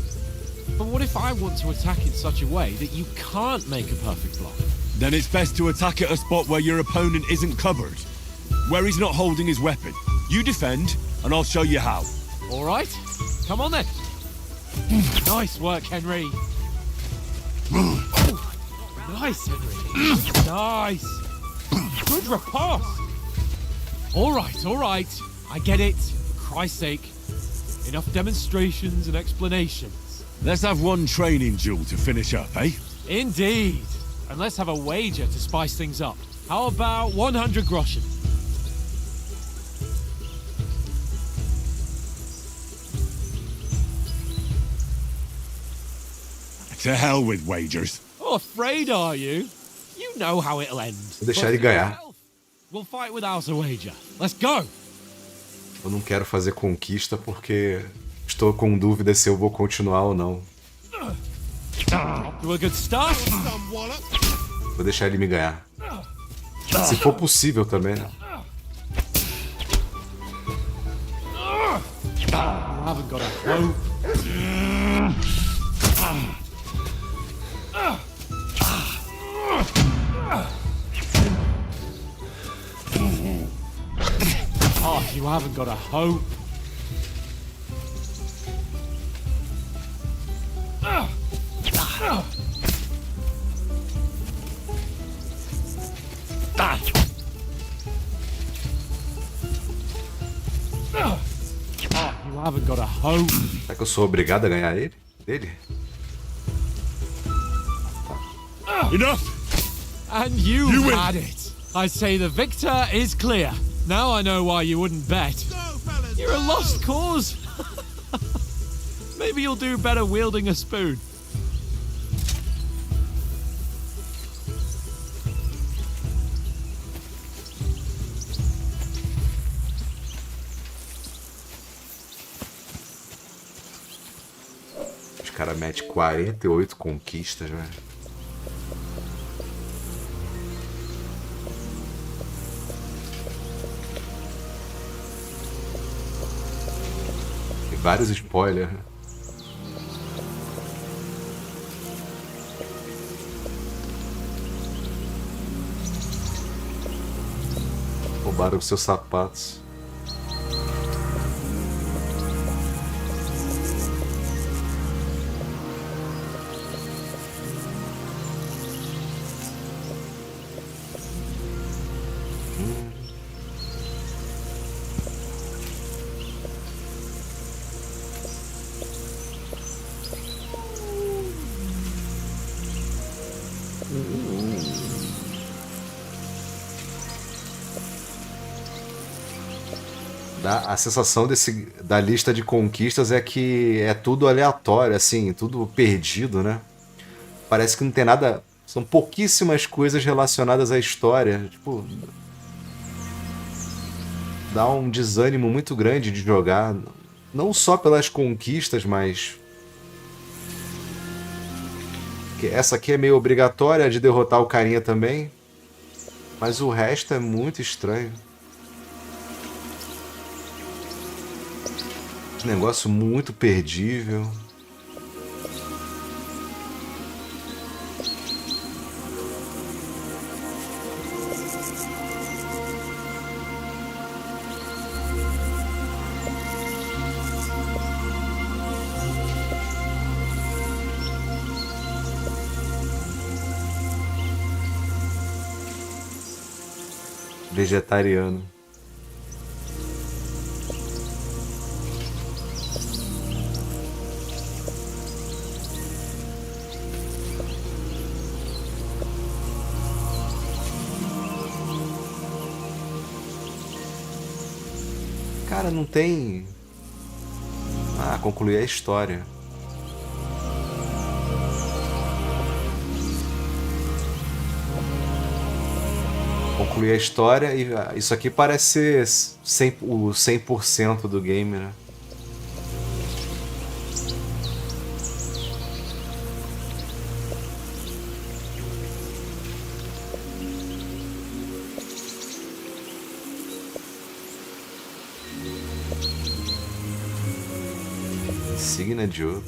But what if I want to attack in such a way that you can't make a perfect block? Then it's best to attack at a spot where your opponent isn't covered, where he's not holding his weapon. You defend, and I'll show you how. All right, come on then. Nice work, Henry. Nice, Henry. Nice. Good riposte. All right. I get it. For Christ's sake. Enough demonstrations and explanations. Let's have one training duel to finish up, eh? Indeed. And let's have a wager to spice things up. How about 100 groschen? To hell with wagers. Oh, afraid are you? You know how it'll end. Vou deixar ele ganhar. We'll fight without a wager. Let's go. Eu não quero fazer conquista porque estou com dúvida se eu vou continuar ou não. Do a good start. Vou deixar ele me ganhar. Se for possível também, né? You haven't got a hope. Oh, you haven't got a hope. You haven't got a hope. Será que eu sou obrigado a ganhar ele? Dele? Enough! And you You win. had it. I say the victor is clear. Now I know why you wouldn't bet. Go, fellas! You're a lost cause. Maybe you'll do better wielding a spoon. Os caras metem 48 conquistas, velho. Tem vários spoilers. Roubaram os seus sapatos. A sensação da lista de conquistas é que é tudo aleatório, assim, tudo perdido, né? Parece que não tem nada... São pouquíssimas coisas relacionadas à história. Tipo... Dá um desânimo muito grande de jogar. Não só pelas conquistas, mas... Essa aqui é meio obrigatória de derrotar o carinha também. Mas o resto é muito estranho. Negócio muito perdível. Vegetariano. Cara, não tem... Ah, concluir a história. Concluir a história e isso aqui parece ser o 100% do game, né? Signa de ouro.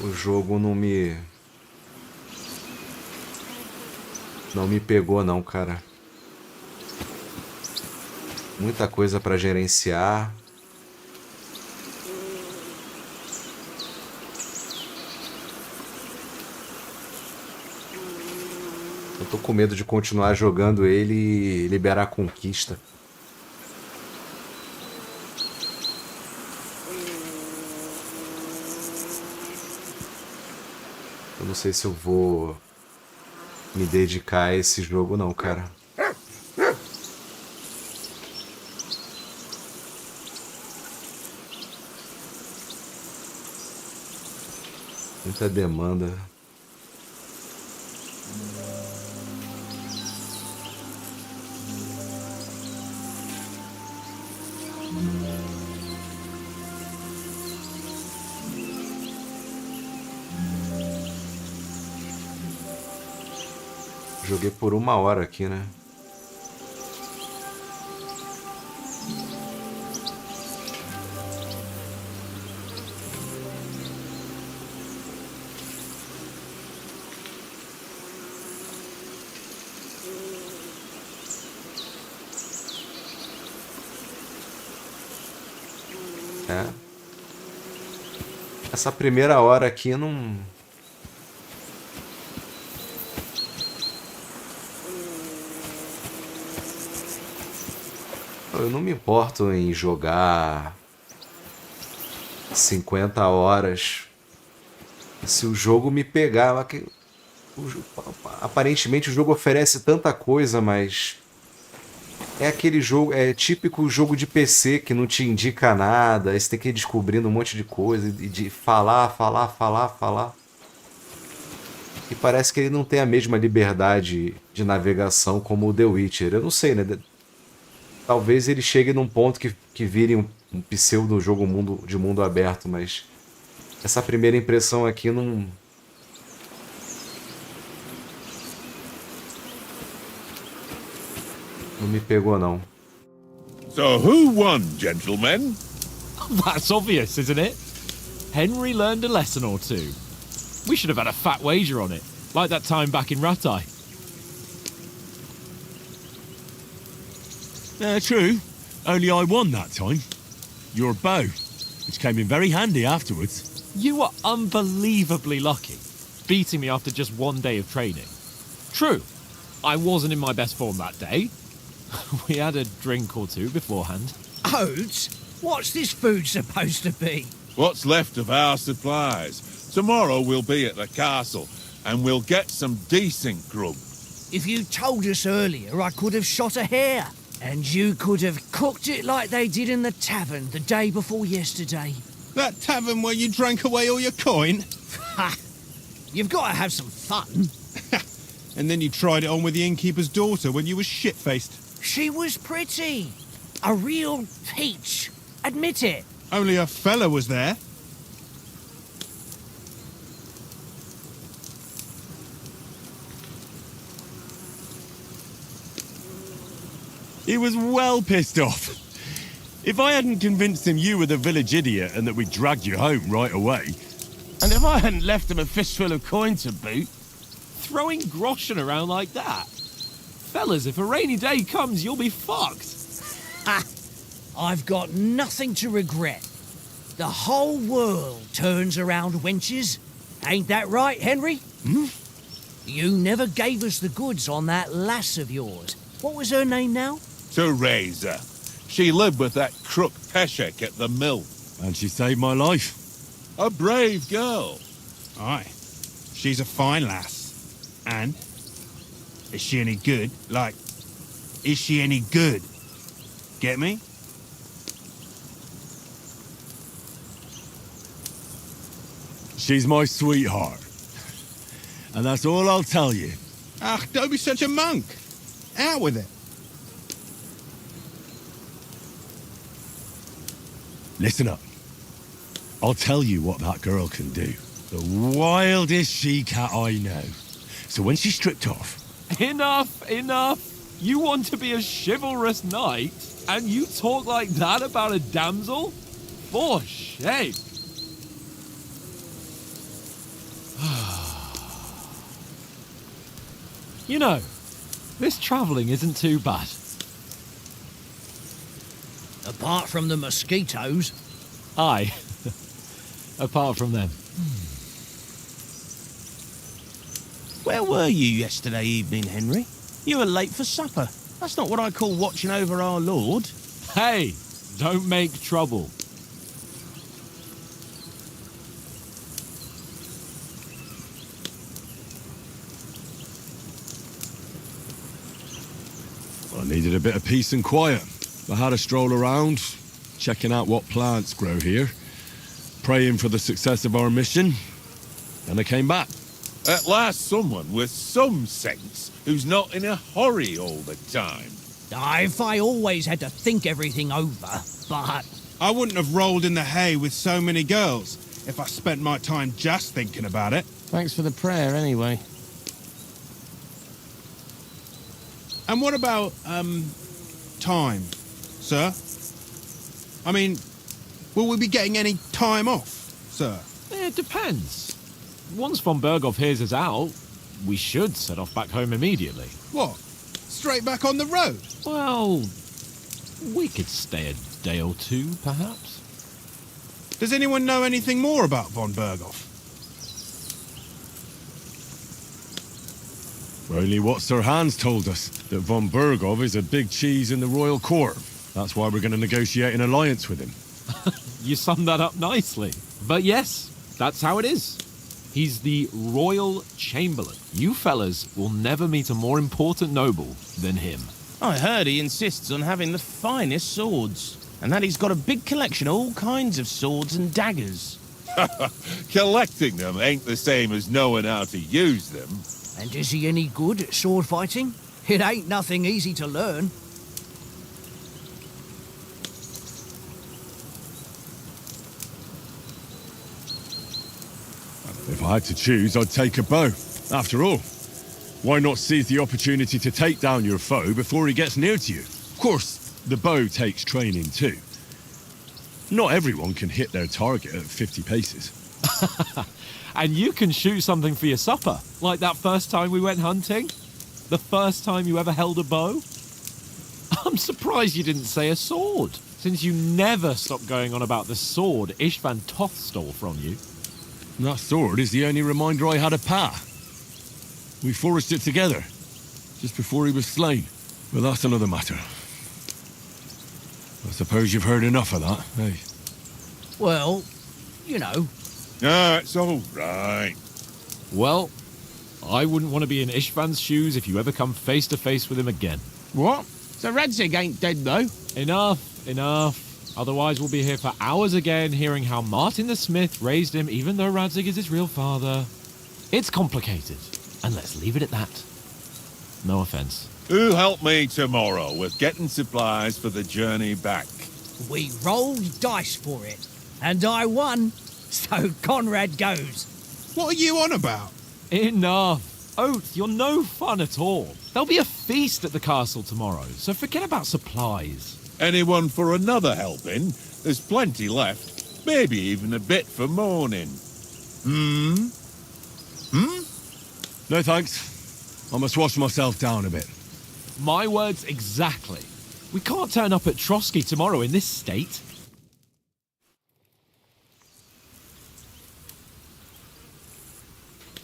O jogo não me pegou não, cara. Muita coisa para gerenciar. Eu tô com medo de continuar jogando ele e liberar a conquista. Eu não sei se eu vou me dedicar a esse jogo não, cara. Muita demanda. Joguei por 1 hora aqui, né? É. Essa primeira hora aqui não... Eu não me importo em jogar 50 horas se o jogo me pegar. Aparentemente o jogo oferece tanta coisa, mas é aquele jogo, é típico jogo de PC que não te indica nada, aí você tem que ir descobrindo um monte de coisa e de falar. E parece que ele não tem a mesma liberdade de navegação como o The Witcher. Eu não sei, né? Talvez ele chegue num ponto que vire um pseudo jogo de mundo aberto, mas essa primeira impressão aqui não me pegou não. So who won, gentlemen? That's obvious, isn't it? Henry learned a lesson or two. We should have had a fat wager on it, like that time back in Rattay. True. Only I won that time. Your bow, which came in very handy afterwards. You were unbelievably lucky, beating me after just 1 day of training. True, I wasn't in my best form that day. We had a drink or two beforehand. Oats? What's this food supposed to be? What's left of our supplies. Tomorrow we'll be at the castle, and we'll get some decent grub. If you told us earlier, I could have shot a hare. And you could have cooked it like they did in the tavern the day before yesterday. That tavern where you drank away all your coin? Ha! You've got to have some fun. And then you tried it on with the innkeeper's daughter when you were shit-faced. She was pretty. A real peach. Admit it. Only a fella was there. He was well pissed off. If I hadn't convinced him you were the village idiot and that we dragged you home right away, and if I hadn't left him a fistful of coin to boot... Throwing groschen around like that? Fellas, if a rainy day comes, you'll be fucked. Ha! I've got nothing to regret. The whole world turns around wenches. Ain't that right, Henry? Hmm? You never gave us the goods on that lass of yours. What was her name now? Teresa. She lived with that crook Peshek at the mill. And she saved my life. A brave girl. Aye. She's a fine lass. And? Is she any good? Like, is she any good? Get me? She's my sweetheart. And that's all I'll tell you. Ach, don't be such a monk. Out with it. Listen up. I'll tell you what that girl can do. The wildest she-cat I know. So when she's stripped off... Enough, enough. You want to be a chivalrous knight, and you talk like that about a damsel? For shame. You know, this travelling isn't too bad. Apart from the mosquitoes. Aye. Apart from them. Where were you yesterday evening, Henry? You were late for supper. That's not what I call watching over our Lord. Hey, don't make trouble. I needed a bit of peace and quiet. I had a stroll around, checking out what plants grow here, praying for the success of our mission, and I came back. At last someone with some sense who's not in a hurry all the time. If I always had to think everything over, but... I wouldn't have rolled in the hay with so many girls if I spent my time just thinking about it. Thanks for the prayer, anyway. And what about, time, sir? I mean, will we be getting any time off, sir? It depends. Once von Berghoff hears us out, we should set off back home immediately. What? Straight back on the road? Well, we could stay a day or two, perhaps. Does anyone know anything more about von Berghoff? Only what Sir Hans told us, that von Berghoff is a big cheese in the royal court. That's why we're going to negotiate an alliance with him. You summed that up nicely. But yes, that's how it is. He's the Royal Chamberlain. You fellas will never meet a more important noble than him. I heard he insists on having the finest swords, and that he's got a big collection of all kinds of swords and daggers. Collecting them ain't the same as knowing how to use them. And is he any good at sword fighting? It ain't nothing easy to learn. If I had to choose, I'd take a bow. After all, why not seize the opportunity to take down your foe before he gets near to you? Of course, the bow takes training too. Not everyone can hit their target at 50 paces. And you can shoot something for your supper, like that first time we went hunting? The first time you ever held a bow? I'm surprised you didn't say a sword, since you never stopped going on about the sword Ishvan Toth stole from you. That sword is the only reminder I had of Pa. We forged it together, just before he was slain. But that's another matter. I suppose you've heard enough of that, eh? Well, you know. Ah, it's all right. Well, I wouldn't want to be in Ishvan's shoes if you ever come face to face with him again. What? So Radzig ain't dead, though? Enough. Otherwise we'll be here for hours again hearing how Martin the Smith raised him even though Radzig is his real father. It's complicated, and let's leave it at that. No offense. Who'll help me tomorrow with getting supplies for the journey back? We rolled dice for it, and I won, so Conrad goes. What are you on about? Enough. Oath, you're no fun at all. There'll be a feast at the castle tomorrow, so forget about supplies. Anyone for another helping? There's plenty left. Maybe even a bit for morning. No thanks. I must wash myself down a bit. My words exactly. We can't turn up at Trosky tomorrow in this state.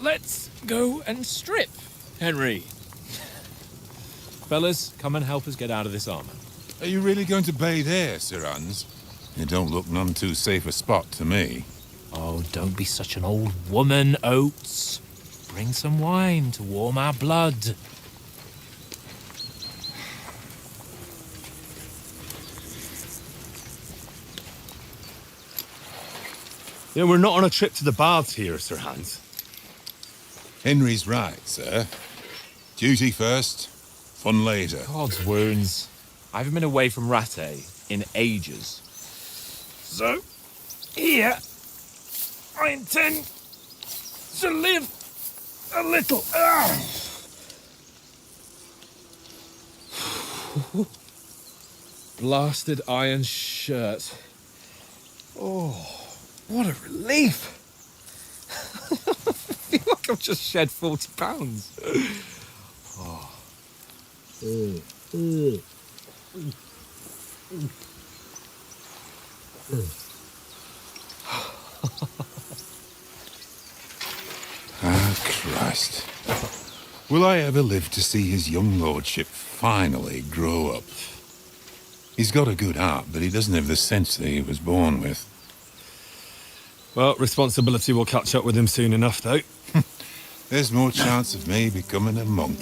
Let's go and strip, Henry. Fellas, come and help us get out of this armor. Are you really going to bathe here, Sir Hans? It don't look none too safe a spot to me. Oh, don't be such an old woman, Oates. Bring some wine to warm our blood. Yeah, we're not on a trip to the baths here, Sir Hans. Henry's right, sir. Duty first, fun later. God's wounds. I haven't been away from Rattay in ages. So, here, I intend to live a little. Blasted iron shirt. Oh, what a relief. I feel like I've just shed 40 pounds. Ah, Christ. Will I ever live to see his young lordship finally grow up? He's got a good heart, but he doesn't have the sense that he was born with. Well, responsibility will catch up with him soon enough, though. There's more chance of me becoming a monk.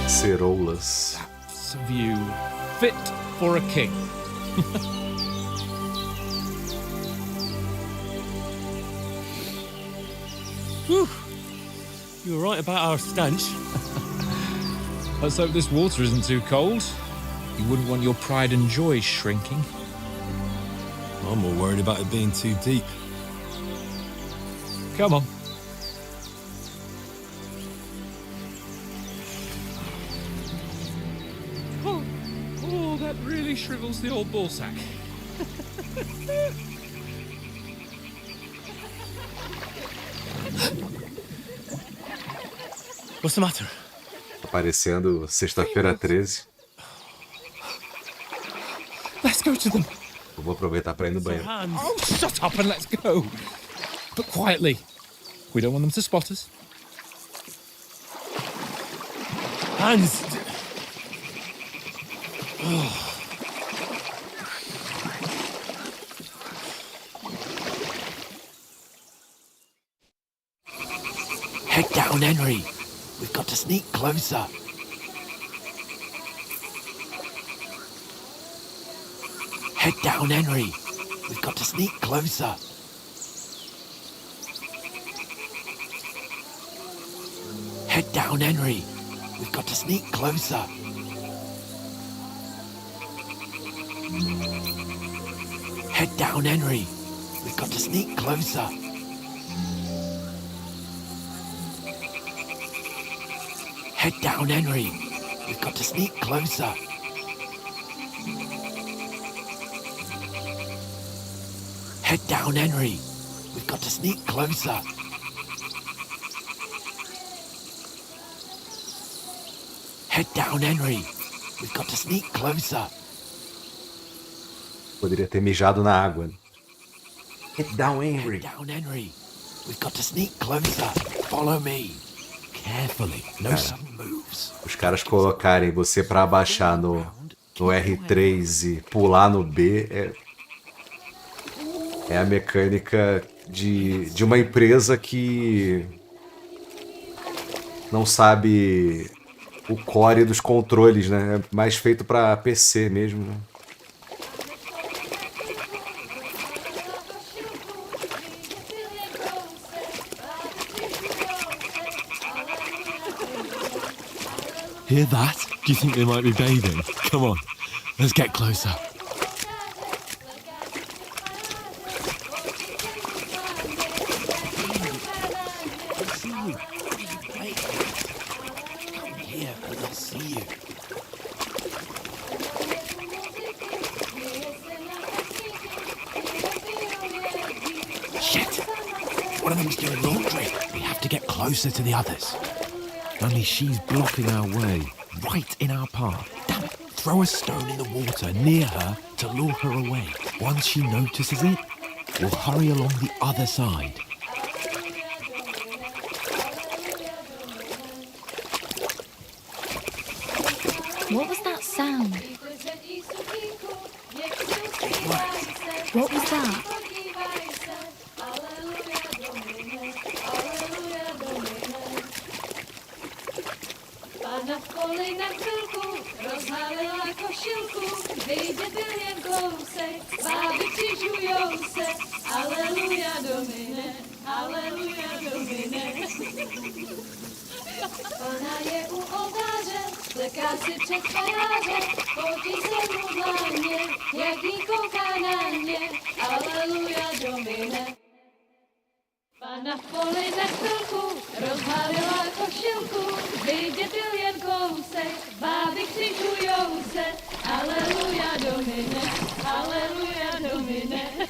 Ceroulas. That's a view fit for a king. Whew. You were right about our stench. Let's hope this water isn't too cold. You wouldn't want your pride and joy shrinking. I'm more worried about it being too deep. Come on. Oh, that really shrivels the old ballsack. What's the matter? Aparecendo sexta-feira 13. Let's go to them. Eu vou aproveitar para ir no banheiro. Oh, shut up and let's go. But quietly. We don't want them to spot us. Hands! Head down, Henry. We've got to sneak closer. Head down, Henry. We've got to sneak closer. Head down, Henry. We've got to sneak closer. Head down, Henry. We've got to sneak closer. Head down, Henry. We've got to sneak closer. Head down, Henry. We've got to sneak closer. Head down, Henry. We've got to sneak closer. Poderia ter mijado na água. Head down, Henry. Head down, Henry. We've got to sneak closer. Follow me. Carefully. No sudden moves. Os caras colocarem você para abaixar no R3 e pular no B é a mecânica de uma empresa que não sabe o core dos controles, né? É mais feito para PC mesmo, né? Hear that? Do you think they might be bathing? Come on, let's get closer. Closer to the others. Only she's blocking our way, right in our path. Damn it. Throw a stone in the water near her to lure her away. Once she notices it, we'll hurry along the other side. What was that sound? What was that? Pana v poli na chvilku rozhalila košilku, vyjde byl jen kousek, báby křižujou se, aleluja domine, aleluja domine. Pana je u oltáře, pleká si před fajáře, potí se mu dlaně, jak jí kouká na mě, aleluja domine. Pana v poli na chvilku rozhalila košilku, vyjde byl jen kousek, báby křižujou se, aleluja domine, aleluja domine.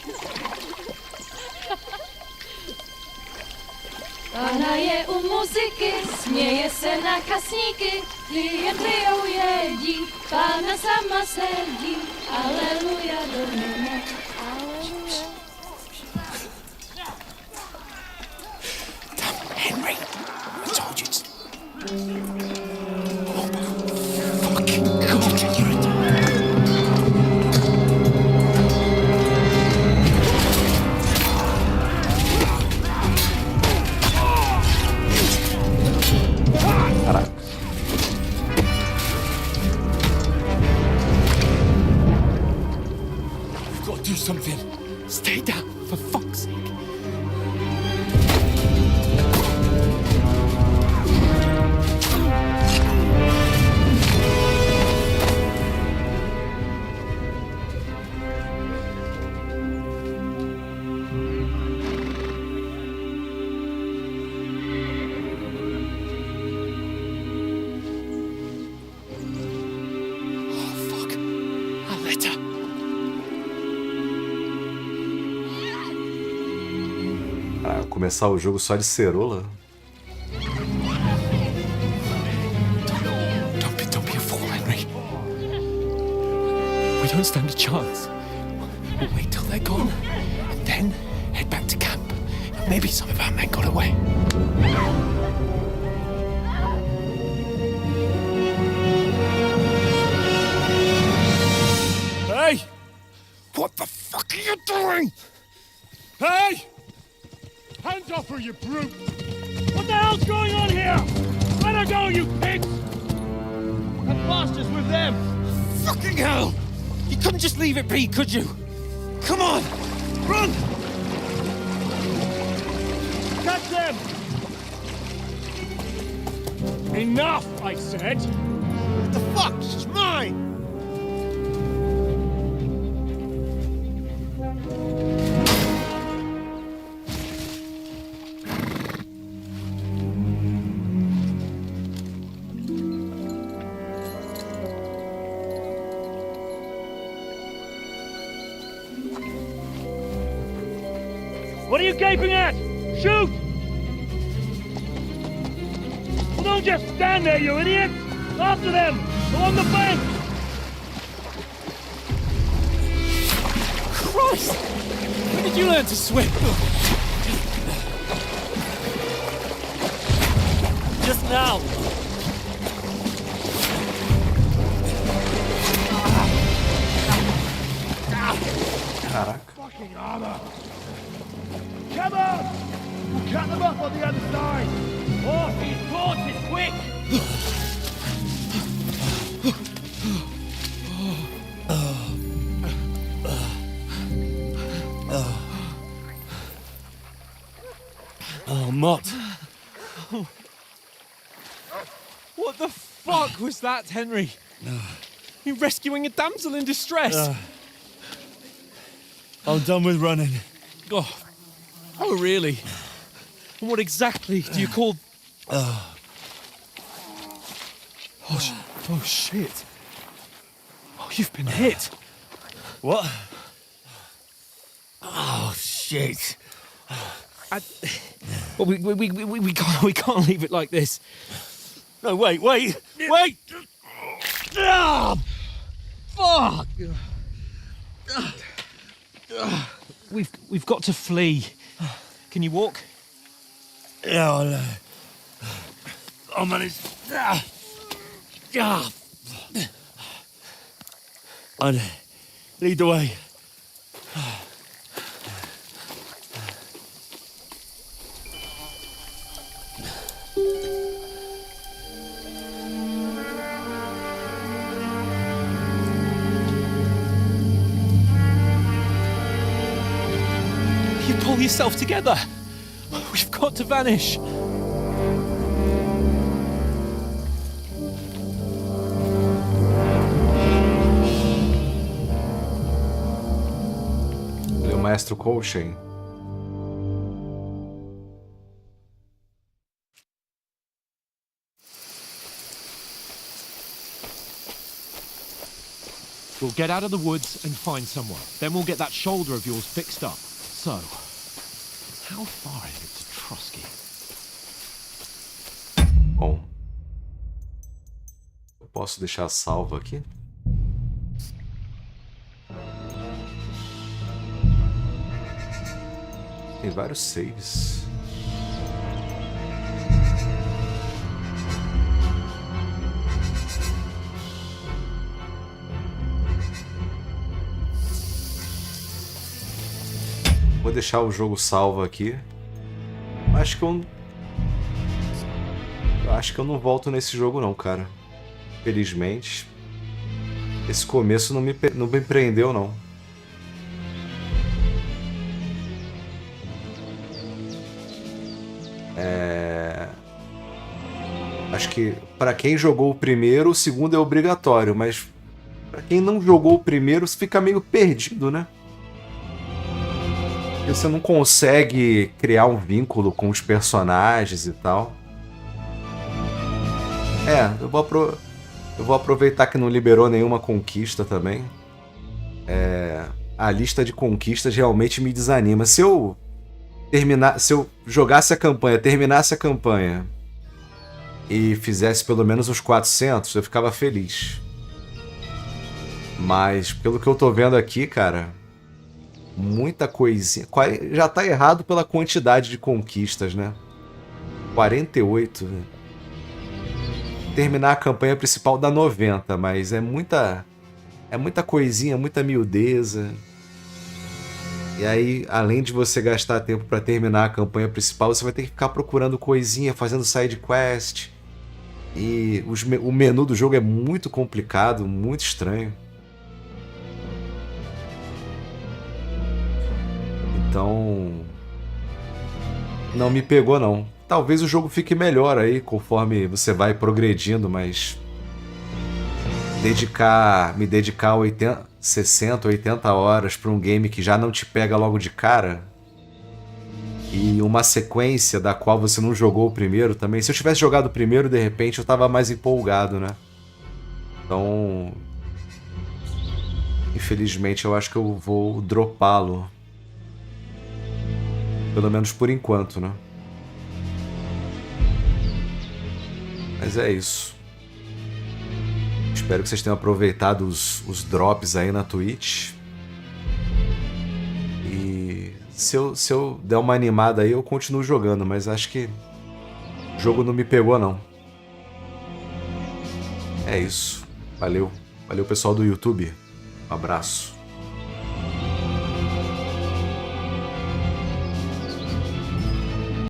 Ona je u muzyky, směje se na kasníky, klient pijou jedí, Pána sama sedí, aleluja Domine, aleluja. Damn, Henry, I told you to... Do something. Stay down, for fuck's sake. Oh, fuck. A letter. Ah, começar o jogo só de cerola? Don't be a fool, Henry. We don't stand a chance. We'll wait till they're gone, and then head back to camp. Maybe some of our men got away. Hey! What the fuck are you doing? Hey! Hands off her, you brute! What the hell's going on here? Let her go, you pigs! That bastard's with them! Fucking hell! You couldn't just leave it be, could you? Come on! Run! Catch them! Enough, I said! What the fuck? She's mine! What are you gaping at? Shoot! Well, don't just stand there, you idiot! After them! Along the bank! Christ! When did you learn to swim? Just now! Caraca. Fucking armor! Come on! We'll cut them up on the other side! Oh, these horses, quick! Oh, Mott. What the fuck was that, Henry? You rescuing a damsel in distress? I'm done with running. Oh, really? And what exactly do you call... Oh, shit. Oh, you've been hit. What? Oh, shit. Well, we can't leave it like this. No, wait! Ah, fuck! We've got to flee. Can you walk? Yeah, I'll manage. I'll lead the way. You pull yourself together. We've got to vanish. Ele é o maestro coaching. We'll get out of the woods and find someone. Then we'll get that shoulder of yours fixed up. So, how far is it to Trosky? Posso deixar salvo aqui? Tem vários saves. Vou deixar o jogo salvo aqui. Acho que eu não volto nesse jogo não, cara. Felizmente. Esse começo não me prendeu, não. Acho que pra quem jogou o primeiro, o segundo é obrigatório, mas pra quem não jogou o primeiro, você fica meio perdido, né? Porque você não consegue criar um vínculo com os personagens e tal. Eu vou aproveitar que não liberou nenhuma conquista também. A lista de conquistas realmente me desanima. Se eu jogasse a campanha, terminasse a campanha e fizesse pelo menos uns 400, eu ficava feliz. Mas pelo que eu tô vendo aqui, cara, muita coisinha. Já tá errado pela quantidade de conquistas, né? 48. Terminar a campanha principal dá 90, mas é muita coisinha, muita miudeza. E aí, além de você gastar tempo para terminar a campanha principal, você vai ter que ficar procurando coisinha, fazendo side quest. E o menu do jogo é muito complicado, muito estranho. Então, não me pegou não. Talvez o jogo fique melhor aí conforme você vai progredindo, mas me dedicar 60, 80 horas para um game que já não te pega logo de cara e uma sequência da qual você não jogou o primeiro também. Se eu tivesse jogado o primeiro, de repente eu tava mais empolgado, né? Então, infelizmente eu acho que eu vou dropá-lo. Pelo menos por enquanto, né? Mas é isso. Espero que vocês tenham aproveitado os drops aí na Twitch. E se eu der uma animada aí, eu continuo jogando, mas acho que o jogo não me pegou, não. É isso. Valeu. Valeu, pessoal do YouTube. Um abraço.